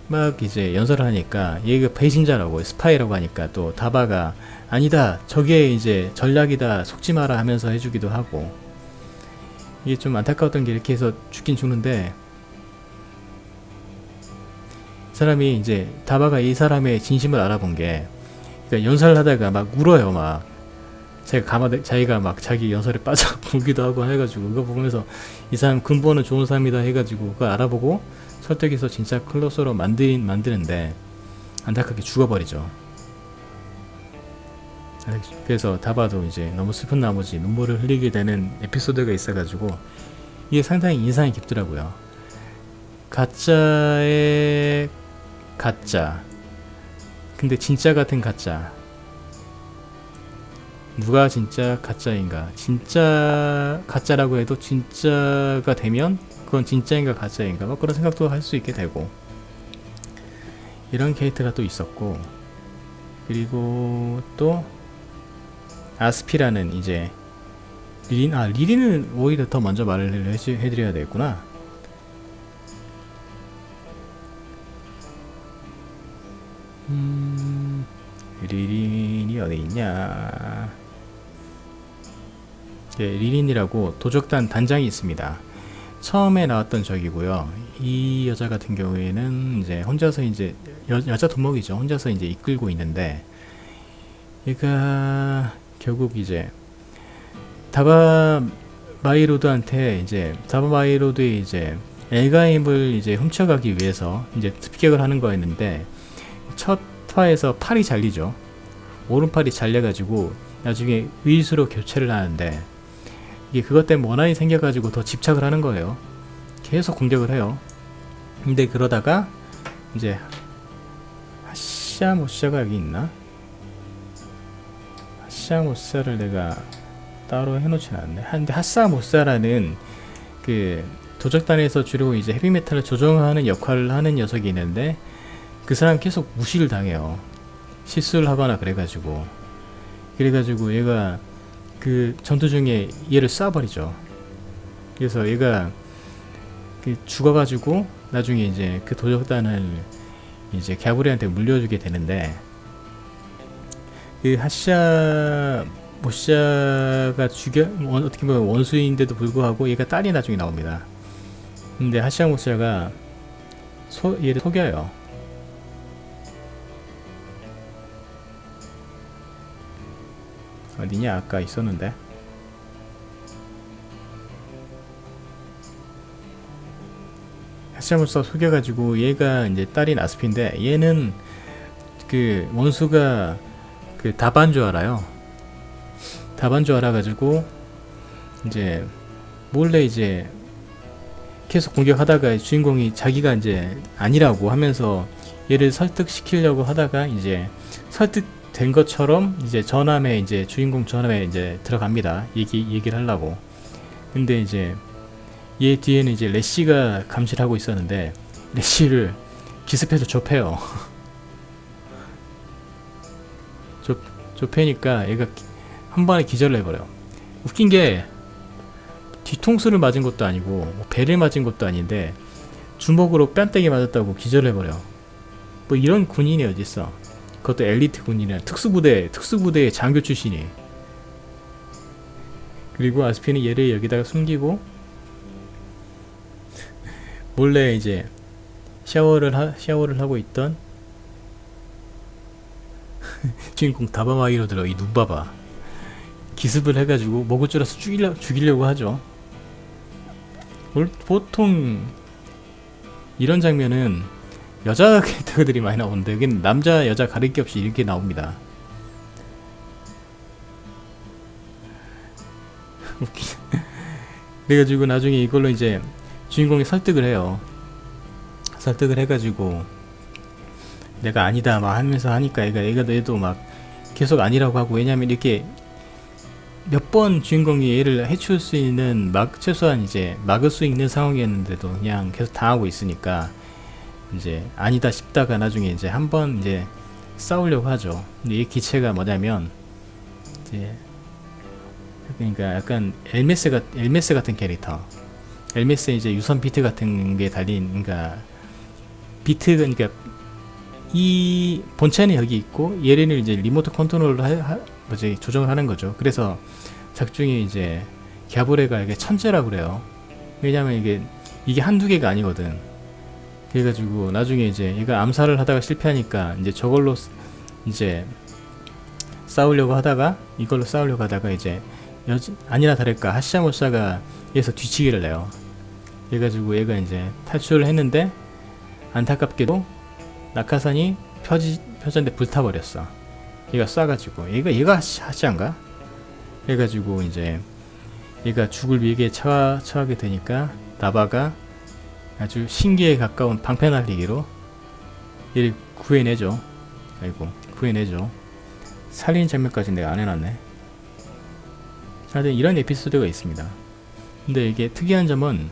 막 이제 연설을 하니까 얘가 배신자라고 스파이라고 하니까 또 다바가 아니다, 저게 이제 전략이다, 속지 마라 하면서 해주기도 하고. 이게 좀 안타까웠던 게 이렇게 해서 죽긴 죽는데 사람이 이제 다바가 이 사람의 진심을 알아본 게, 그러니까 연설을 하다가 막 울어요. 막 자기가 막 자기 연설에 빠져 울기도 하고 해가지고 그거 보면서 이 사람 근본은 좋은 사람이다 해가지고 그걸 알아보고 설득해서 진짜 클로스로 만드는데 안타깝게 죽어버리죠. 그래서 다바도 이제 너무 슬픈 나머지 눈물을 흘리게 되는 에피소드가 있어가지고 이게 상당히 인상이 깊더라고요. 가짜의 가짜, 근데 진짜 같은 가짜. 누가 진짜 가짜인가? 진짜 가짜라고 해도 진짜가 되면 그건 진짜인가 가짜인가? 뭐 그런 생각도 할 수 있게 되고, 이런 캐릭터가 또 있었고, 그리고 또 아스피라는 이제 리린은 오히려 더 먼저 말을 해드려야 되겠구나. 리린이 어디 있냐? 네, 리린이라고 도적단 단장이 있습니다. 처음에 나왔던 적이고요. 이 여자 같은 경우에는 이제 혼자서 이제 여자 두목이죠. 혼자서 이제 이끌고 있는데, 얘가 결국 이제 다바 마이로드한테 다바 마이로드의 이제 엘가임을 이제 훔쳐가기 위해서 이제 습격을 하는 거였는데, 첫 파에서 팔이 잘리죠. 오른팔이 잘려가지고 나중에 위수로 교체를 하는데, 이게 그것 때문에 원한이 생겨가지고 더 집착을 하는 거예요. 계속 공격을 해요. 근데 그러다가 이제 하샤모샤가 여기 있나? 하샤모샤를 내가 따로 해놓진 않네. 근데 하샤모샤라는 그 도적단에서 주로 이제 헤비메탈을 조정하는 역할을 하는 녀석이 있는데, 그 사람 계속 무시를 당해요. 실수를 하거나 그래가지고 얘가 그 전투 중에 얘를 쏴버리죠. 그래서 얘가 죽어가지고 나중에 이제 그 도적단을 이제 갸브리한테 물려주게 되는데, 그 하샤 모샤가 어떻게 보면 원수인데도 불구하고 얘가 딸이 나중에 나옵니다. 근데 하샤 모샤가 얘를 속여요. 어디냐? 아까 있었는데. 하샤무사 속여가지고 얘가 이제 딸인 아스피인데 얘는 그 원수가 그 다반 줄 알아요. 다반 줄 알아가지고 이제 몰래 이제 계속 공격하다가 주인공이 자기가 이제 아니라고 하면서 얘를 설득시키려고 하다가 이제 설득된 것처럼 이제 전함에 이제 주인공 전함에 이제 들어갑니다. 얘기를 하려고. 근데 이제 얘 뒤에는 이제 레시가 감시를 하고 있었는데 레시를 기습해서 좁혀요. 좁히니까 얘가 한 번에 기절을 해버려요. 웃긴 게 뒤통수를 맞은 것도 아니고 뭐 배를 맞은 것도 아닌데 주먹으로 뺨때기 맞았다고 기절을 해버려. 뭐 이런 군인이 어딨어. 그것도 엘리트 군인이야. 특수부대의 장교 출신이. 그리고 아스피는 얘를 여기다가 숨기고 몰래 이제 샤워를 하고 있던 주인공 다바마이로 들어. 이 눈 봐봐. 기습을 해가지고 목을 줄여서 죽이려고 하죠. 보통 이런 장면은 여자 캐릭터들이 많이 나오는데 여기는 남자 여자 가릴 게 없이 이렇게 나옵니다. 그래가지고 나중에 이걸로 이제 주인공이 설득을 해요. 설득을 해가지고 내가 아니다 막 하면서 하니까 얘도 막 계속 아니라고 하고. 왜냐면 이렇게 몇 번 주인공이 얘를 해치울 수 있는 최소한 이제 막을 수 있는 상황이었는데도 그냥 계속 당하고 있으니까 이제 아니다 싶다가 나중에 이제 한번 이제 싸우려고 하죠. 근데 이 기체가 뭐냐면 이제 그러니까 약간 엘메스 같은 캐릭터. 엘메스에 이제 유선 비트 같은 게 달린, 그러니까 비트, 그러니까 이 본체는 여기 있고 얘를 이제 리모트 컨트롤로 조정을 하는 거죠. 그래서 작중에 이제 갸브레가 이게 천재라고 그래요. 왜냐면 이게 한두 개가 아니거든. 그래가지고 나중에 이제 얘가 암살을 하다가 실패하니까 이제 저걸로 이제 이걸로 싸우려고 하다가 이제 아니나 다를까 하샤모샤가 얘에서 뒤치기를 내요. 그래가지고 얘가 이제 탈출을 했는데 안타깝게도 낙하산이 펴졌는데 불타버렸어. 얘가 쏴가지고 얘가 하샤인가? 그래가지고 이제 얘가 죽을 위기에 처하게 되니까 나바가 아주 신기에 가까운 방패 날리기로 얘를 구해내죠. 구해내죠. 살린 장면까지 내가 안 해놨네. 하여튼 이런 에피소드가 있습니다. 근데 이게 특이한 점은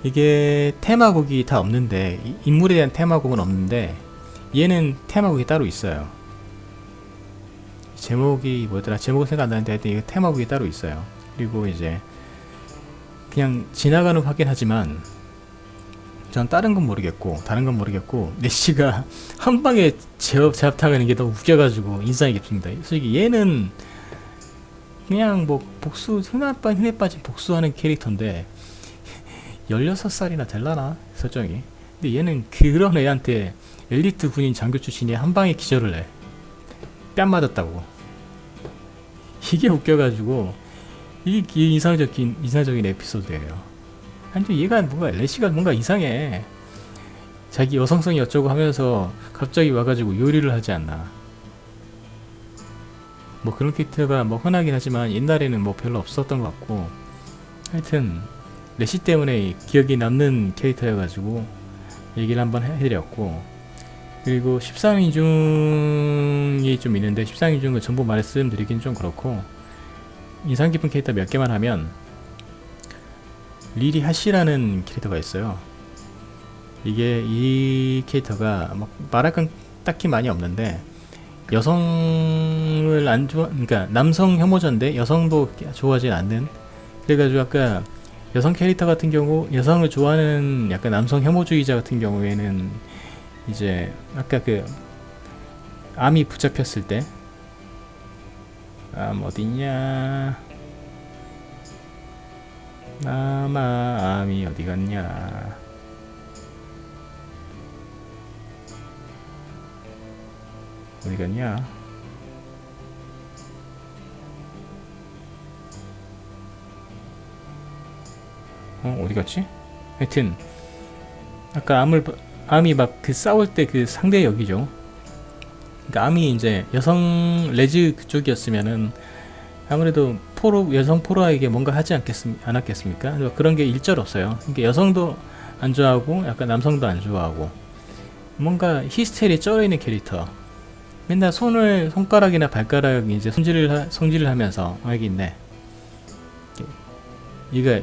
이게 테마곡이 다 없는데, 인물에 대한 테마곡은 없는데 얘는 테마곡이 따로 있어요. 제목이 뭐더라? 제목은 생각 안 나는데 하여튼 이거 테마곡이 따로 있어요. 그리고 이제 그냥 지나가는 하긴 하지만 전 다른 건 모르겠고 내시가 한 방에 제압당하는 게 너무 웃겨가지고 인상이 깊습니다. 솔직히 얘는 그냥 뭐 흔해 빠진 복수하는 캐릭터인데 16살이나 될라나 설정이. 근데 얘는 그런 애한테 엘리트 군인 장교 출신이 한 방에 기절을 해. 뺨 맞았다고. 이게 웃겨가지고 이게 인상적인 에피소드예요. 아니 얘가 레시가 뭔가 이상해. 자기 여성성이 어쩌고 하면서 갑자기 와가지고 요리를 하지 않나. 뭐 그런 캐릭터가 뭐 흔하긴 하지만 옛날에는 뭐 별로 없었던 것 같고, 하여튼 레시 때문에 기억이 남는 캐릭터여가지고 얘기를 한번 해드렸고, 그리고 13인 중이 좀 있는데 13인 중을 전부 말씀드리긴 좀 그렇고, 인상 깊은 캐릭터 몇 개만 하면 리리 하시라는 캐릭터가 있어요. 이 캐릭터가 뭐 말할 건 딱히 많이 없는데 여성을 그러니까 남성 혐오자인데 여성도 좋아하진 않는. 그래가지고 아까 여성 캐릭터 같은 경우, 여성을 좋아하는 약간 남성 혐오주의자 같은 경우에는 이제 아까 그 암이 붙잡혔을 때, 어딨냐, 암이 어디 갔냐, 어디 갔냐, 어디 갔지? 하여튼 아까 암이 막 그 싸울 때 그 상대 역이죠. 그러니까 암이 이제 여성 레즈 그쪽이었으면은 아무래도 여성 포로에게 뭔가 하지 않았겠습니까? 그런 게 일절 없어요. 그러니까 여성도 안 좋아하고 약간 남성도 안 좋아하고 뭔가 히스테리에 쩔어 있는 캐릭터. 맨날 손가락이나 발가락 이제 손질을 하면서 여기 있네. 얘가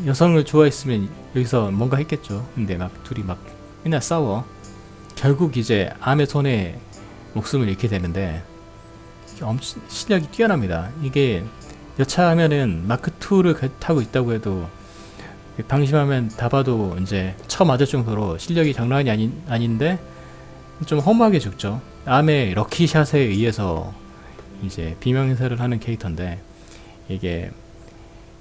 여성을 좋아했으면 여기서 뭔가 했겠죠. 근데 막 둘이 막 맨날 싸워. 결국 이제 암의 손에 목숨을 잃게 되는데 엄청 실력이 뛰어납니다. 이게 여차하면은 마크2를 타고 있다고 해도 방심하면 다 봐도 이제 쳐맞을 정도로 실력이 장난이 아닌데 좀 허무하게 죽죠. 암의 럭키샷에 의해서 이제 비명사를 하는 캐릭터인데 이게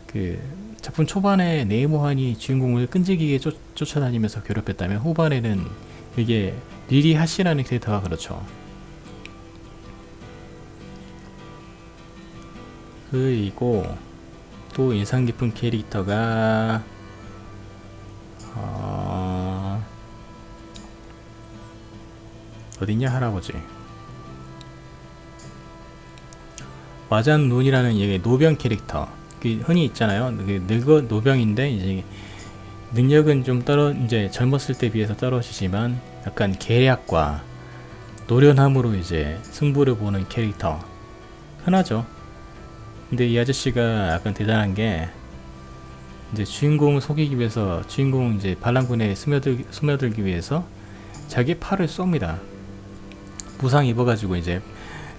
그 작품 초반에 네이모한이 주인공을 끈질기게 쫓아다니면서 괴롭혔다면 후반에는 이게 리리 하시라는 캐릭터가 그렇죠. 그리고 또 인상 깊은 캐릭터가 어딨냐 할아버지 와잔 룬이라는 얘기 노병 캐릭터 흔히 있잖아요. 노병인데 이제 능력은 좀 이제 젊었을 때 비해서 떨어지지만 약간 계략과 노련함으로 이제 승부를 보는 캐릭터 흔하죠. 근데 이 아저씨가 약간 대단한 게 이제 주인공을 속이기 위해서 주인공 이제 반란군에 스며들기 위해서 자기 팔을 쏩니다. 부상 입어가지고 이제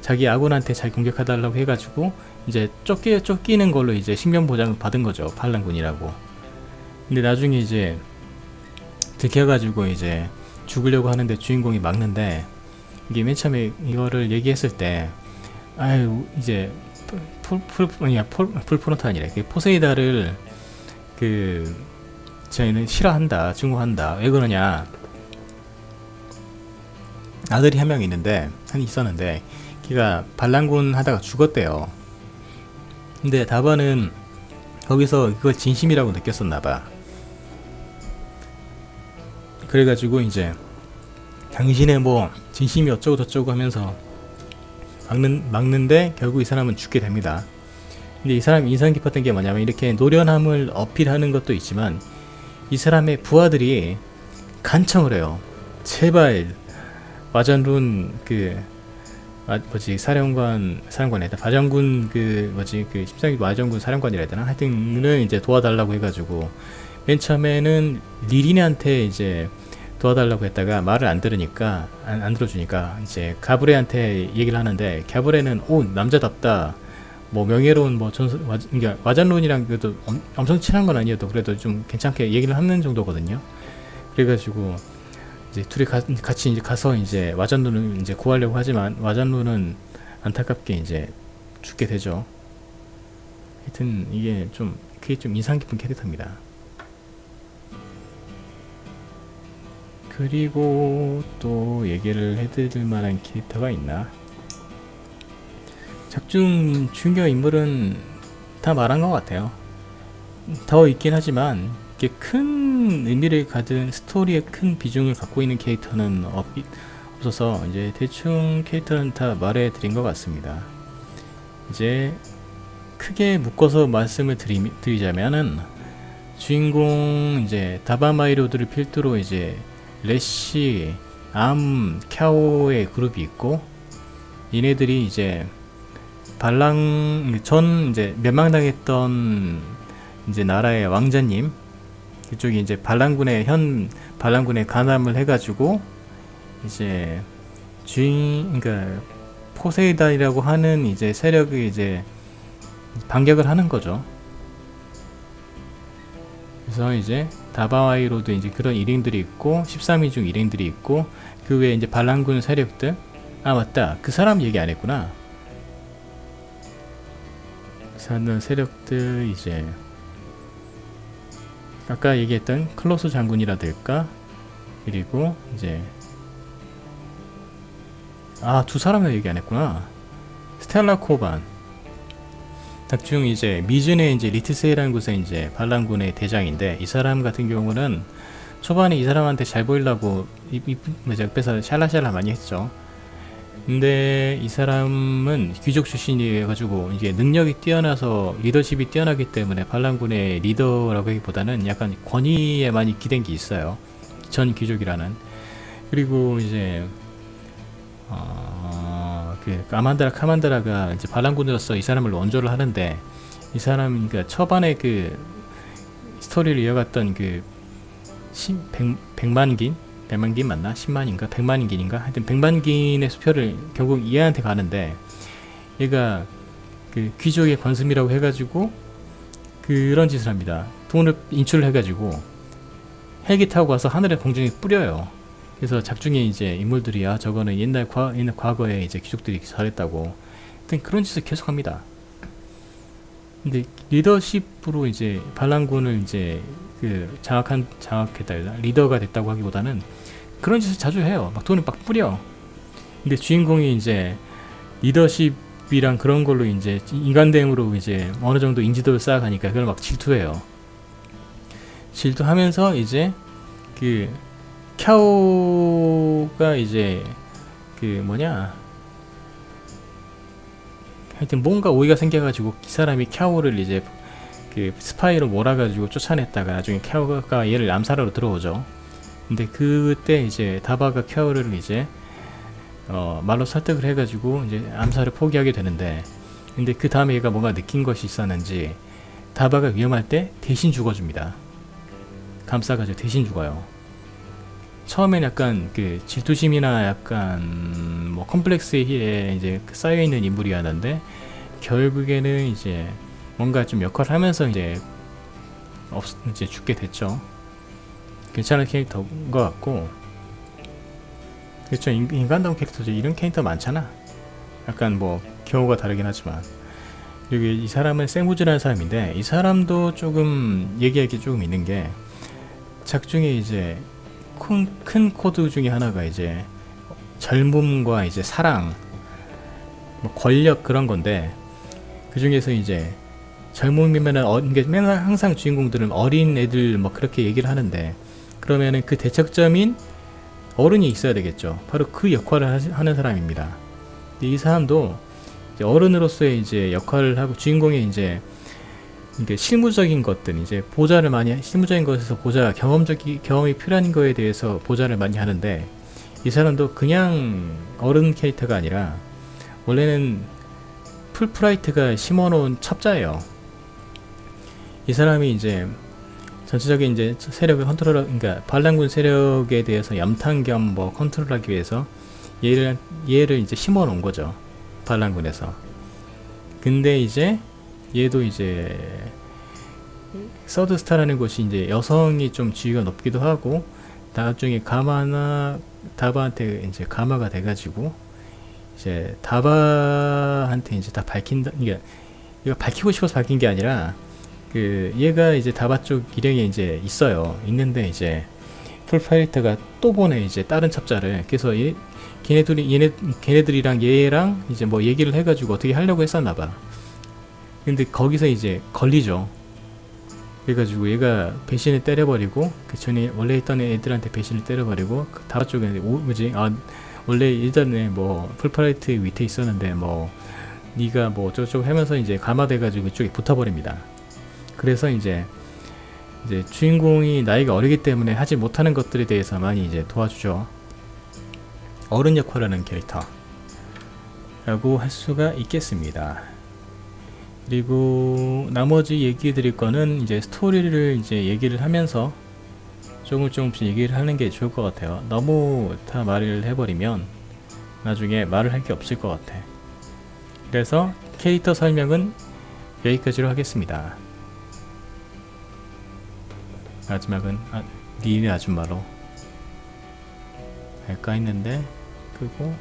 자기 아군한테 잘 공격해달라고 해가지고 이제 쫓기는 걸로 이제 신변 보장을 받은 거죠. 반란군이라고. 근데 나중에 이제 들켜가지고 이제 죽으려고 하는데 주인공이 막는데 이게 맨 처음에 이거를 얘기했을 때 아유 이제 풀프론트 아니래. 포세이다를 저희는 싫어한다, 증오한다. 왜 그러냐? 아들이 한 명 있었는데, 걔가 반란군 하다가 죽었대요. 근데 다바는 거기서 그걸 진심이라고 느꼈었나봐. 그래가지고 이제 당신의 뭐 진심이 어쩌고 저쩌고 하면서 막는데 결국 이 사람은 죽게 됩니다. 근데 이 사람이 인상 깊었던 게 뭐냐면 이렇게 노련함을 어필하는 것도 있지만 이 사람의 부하들이 간청을 해요. 제발 와전룬 사령관이 아니다. 바장군 십상기 와전군 사령관이라 해야 되나? 하여튼은 이제 도와달라고 해가지고 맨 처음에는 리린한테 이제 도와달라고 했다가 말을 안 들어주니까 이제 가브레한테 얘기를 하는데 가브레는 남자답다. 뭐 명예로운 뭐 와잔론이랑 그래도 엄청 친한 건 아니어도 그래도 좀 괜찮게 얘기를 하는 정도거든요. 그래가지고 이제 둘이 같이 이제 가서 이제 와잔론을 이제 구하려고 하지만 와잔론은 안타깝게 이제 죽게 되죠. 하여튼 그게 좀 인상 깊은 캐릭터입니다. 그리고 또 얘기를 해드릴 만한 캐릭터가 있나? 작중 중요 인물은 다 말한 것 같아요. 더 있긴 하지만 이게 큰 의미를 가진 스토리에 큰 비중을 갖고 있는 캐릭터는 없어서 이제 대충 캐릭터는 다 말해드린 것 같습니다. 이제 크게 묶어서 말씀을 드리자면은 주인공 이제 다바마이로드를 필두로 이제 레시, 캬오의 그룹이 있고 얘네들이 이제 이제 멸망당했던 이제 나라의 왕자님 그쪽이 이제 현 반란군에 간함을 해가지고 이제 그러니까 포세이단이라고 하는 이제 세력이 이제 반격을 하는 거죠. 그래서 이제 다바와이로도 이제 그런 일행들이 있고 13위 중 일행들이 있고 그 외에 이제 반란군 세력들 맞다 그 사람 얘기 안 했구나. 사는 세력들 이제 아까 얘기했던 클로스 장군이라든가 그리고 이제 두 사람을 얘기 안 했구나. 스텔라 코반 작중 이제 미즌의 이제 리트세이라는 곳에 이제 반란군의 대장인데 이 사람 같은 경우는 초반에 이 사람한테 잘 보이려고 옆에서 샬라샬라 많이 했죠. 근데 이 사람은 귀족 출신이어 가지고 이게 능력이 뛰어나서 리더십이 뛰어나기 때문에 반란군의 리더라고 하기보다는 약간 권위에 많이 기댄 게 있어요. 전 귀족이라는. 그리고 이제 그 카만드라가 이제 반란군으로서 이 사람을 원조를 하는데, 이 사람 그러니까 초반에 그 스토리를 이어갔던 그 100만긴 맞나? 10만인가? 100만긴인가? 하여튼 100만긴의 수표를 결국 얘한테 가는데, 얘가 그 귀족의 관습이라고 해가지고 그런 짓을 합니다. 돈을 인출을 해가지고 헬기 타고 가서 하늘의 공중에 뿌려요. 그래서 작중에 이제 인물들이 저거는 옛날 과거에 이제 귀족들이 잘했다고. 하여튼 그런 짓을 계속합니다. 근데 리더십으로 이제 반란군을 이제 그 장악했다, 리더가 됐다고 하기보다는 그런 짓을 자주 해요. 막 돈을 막 뿌려. 근데 주인공이 이제 리더십이랑 그런 걸로 이제 인간됨으로 이제 어느 정도 인지도를 쌓아가니까 그걸 막 질투해요. 질투하면서 이제 그 캬오가 이제 그 하여튼 뭔가 오해가 생겨가지고 이 사람이 캬오를 이제 그 스파이로 몰아가지고 쫓아냈다가 나중에 캬오가 얘를 암살하러 들어오죠. 근데 그때 이제 다바가 캬오를 이제 말로 설득을 해가지고 이제 암살을 포기하게 되는데, 근데 그 다음에 얘가 뭔가 느낀 것이 있었는지 다바가 위험할 때 대신 죽어줍니다. 감싸가지고 대신 죽어요. 처음엔 약간 그 질투심이나 약간 뭐 컴플렉스에 이제 쌓여있는 인물이었는데, 결국에는 이제 뭔가 좀 역할을 하면서 이제 죽게 됐죠. 괜찮은 캐릭터인 것 같고. 그렇죠. 인간다운 캐릭터죠. 이런 캐릭터 많잖아. 약간 뭐 경우가 다르긴 하지만. 여기 이 사람은 생무즈라는 사람인데, 이 사람도 조금 얘기하기 조금 있는 게, 작중에 이제 큰 코드 중에 하나가 이제 젊음과 이제 사랑, 뭐 권력 그런 건데, 그 중에서 이제 젊음이면은 맨날 항상 주인공들은 어린 애들 뭐 그렇게 얘기를 하는데, 그러면은 그 대척점인 어른이 있어야 되겠죠. 바로 그 역할을 하는 사람입니다. 이 사람도 이제 어른으로서의 이제 역할을 하고, 주인공의 이제 실무적인 것들, 이제 실무적인 것에서 경험이 필요한 거에 대해서 보좌를 많이 하는데, 이 사람도 그냥 어른 캐릭터가 아니라 원래는 풀프라이트가 심어놓은 첩자예요. 이 사람이 이제 전체적인 이제 세력을 그러니까 반란군 세력에 대해서 염탐 겸 뭐 컨트롤하기 위해서 얘를 이제 심어놓은 거죠, 반란군에서. 근데 이제 얘도 이제 서드스타라는 곳이 이제 여성이 좀 지위가 높기도 하고, 나중에 다바한테 이제 가마가 돼가지고 이제 다바한테 이제 다 밝힌다. 이게 밝히고 싶어서 밝힌 게 아니라, 그 얘가 이제 다바 쪽 일행에 이제 있는데 이제 풀파이터가 또 보내, 이제 다른 첩자를. 그래서 걔네들이랑 얘랑 이제 뭐 얘기를 해가지고 어떻게 하려고 했었나봐. 근데 거기서 이제 걸리죠. 그래가지고 얘가 배신을 때려버리고, 그 전에 원래 있던 애들한테 배신을 때려버리고, 그 다바 쪽에 원래 예전에 뭐 풀파이트 밑에 있었는데 뭐 네가 뭐 어쩌고저쩌고 하면서 이제 감화돼가지고 이쪽에 붙어버립니다. 그래서 이제 주인공이 나이가 어리기 때문에 하지 못하는 것들에 대해서 많이 이제 도와주죠. 어른 역할을 하는 캐릭터라고 할 수가 있겠습니다. 그리고 나머지 얘기 드릴 거는 이제 스토리를 이제 얘기를 하면서 조금씩 얘기를 하는 게 좋을 것 같아요. 너무 다 말을 해버리면 나중에 말을 할 게 없을 것 같아. 그래서 캐릭터 설명은 여기까지로 하겠습니다. 마지막은 니네 아줌마로 할까 했는데 끄고,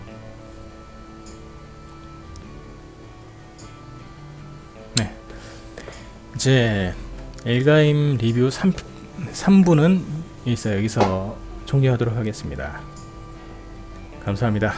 네, 이제 엘가임 리뷰 3부는 여기서 종료하도록 하겠습니다. 감사합니다.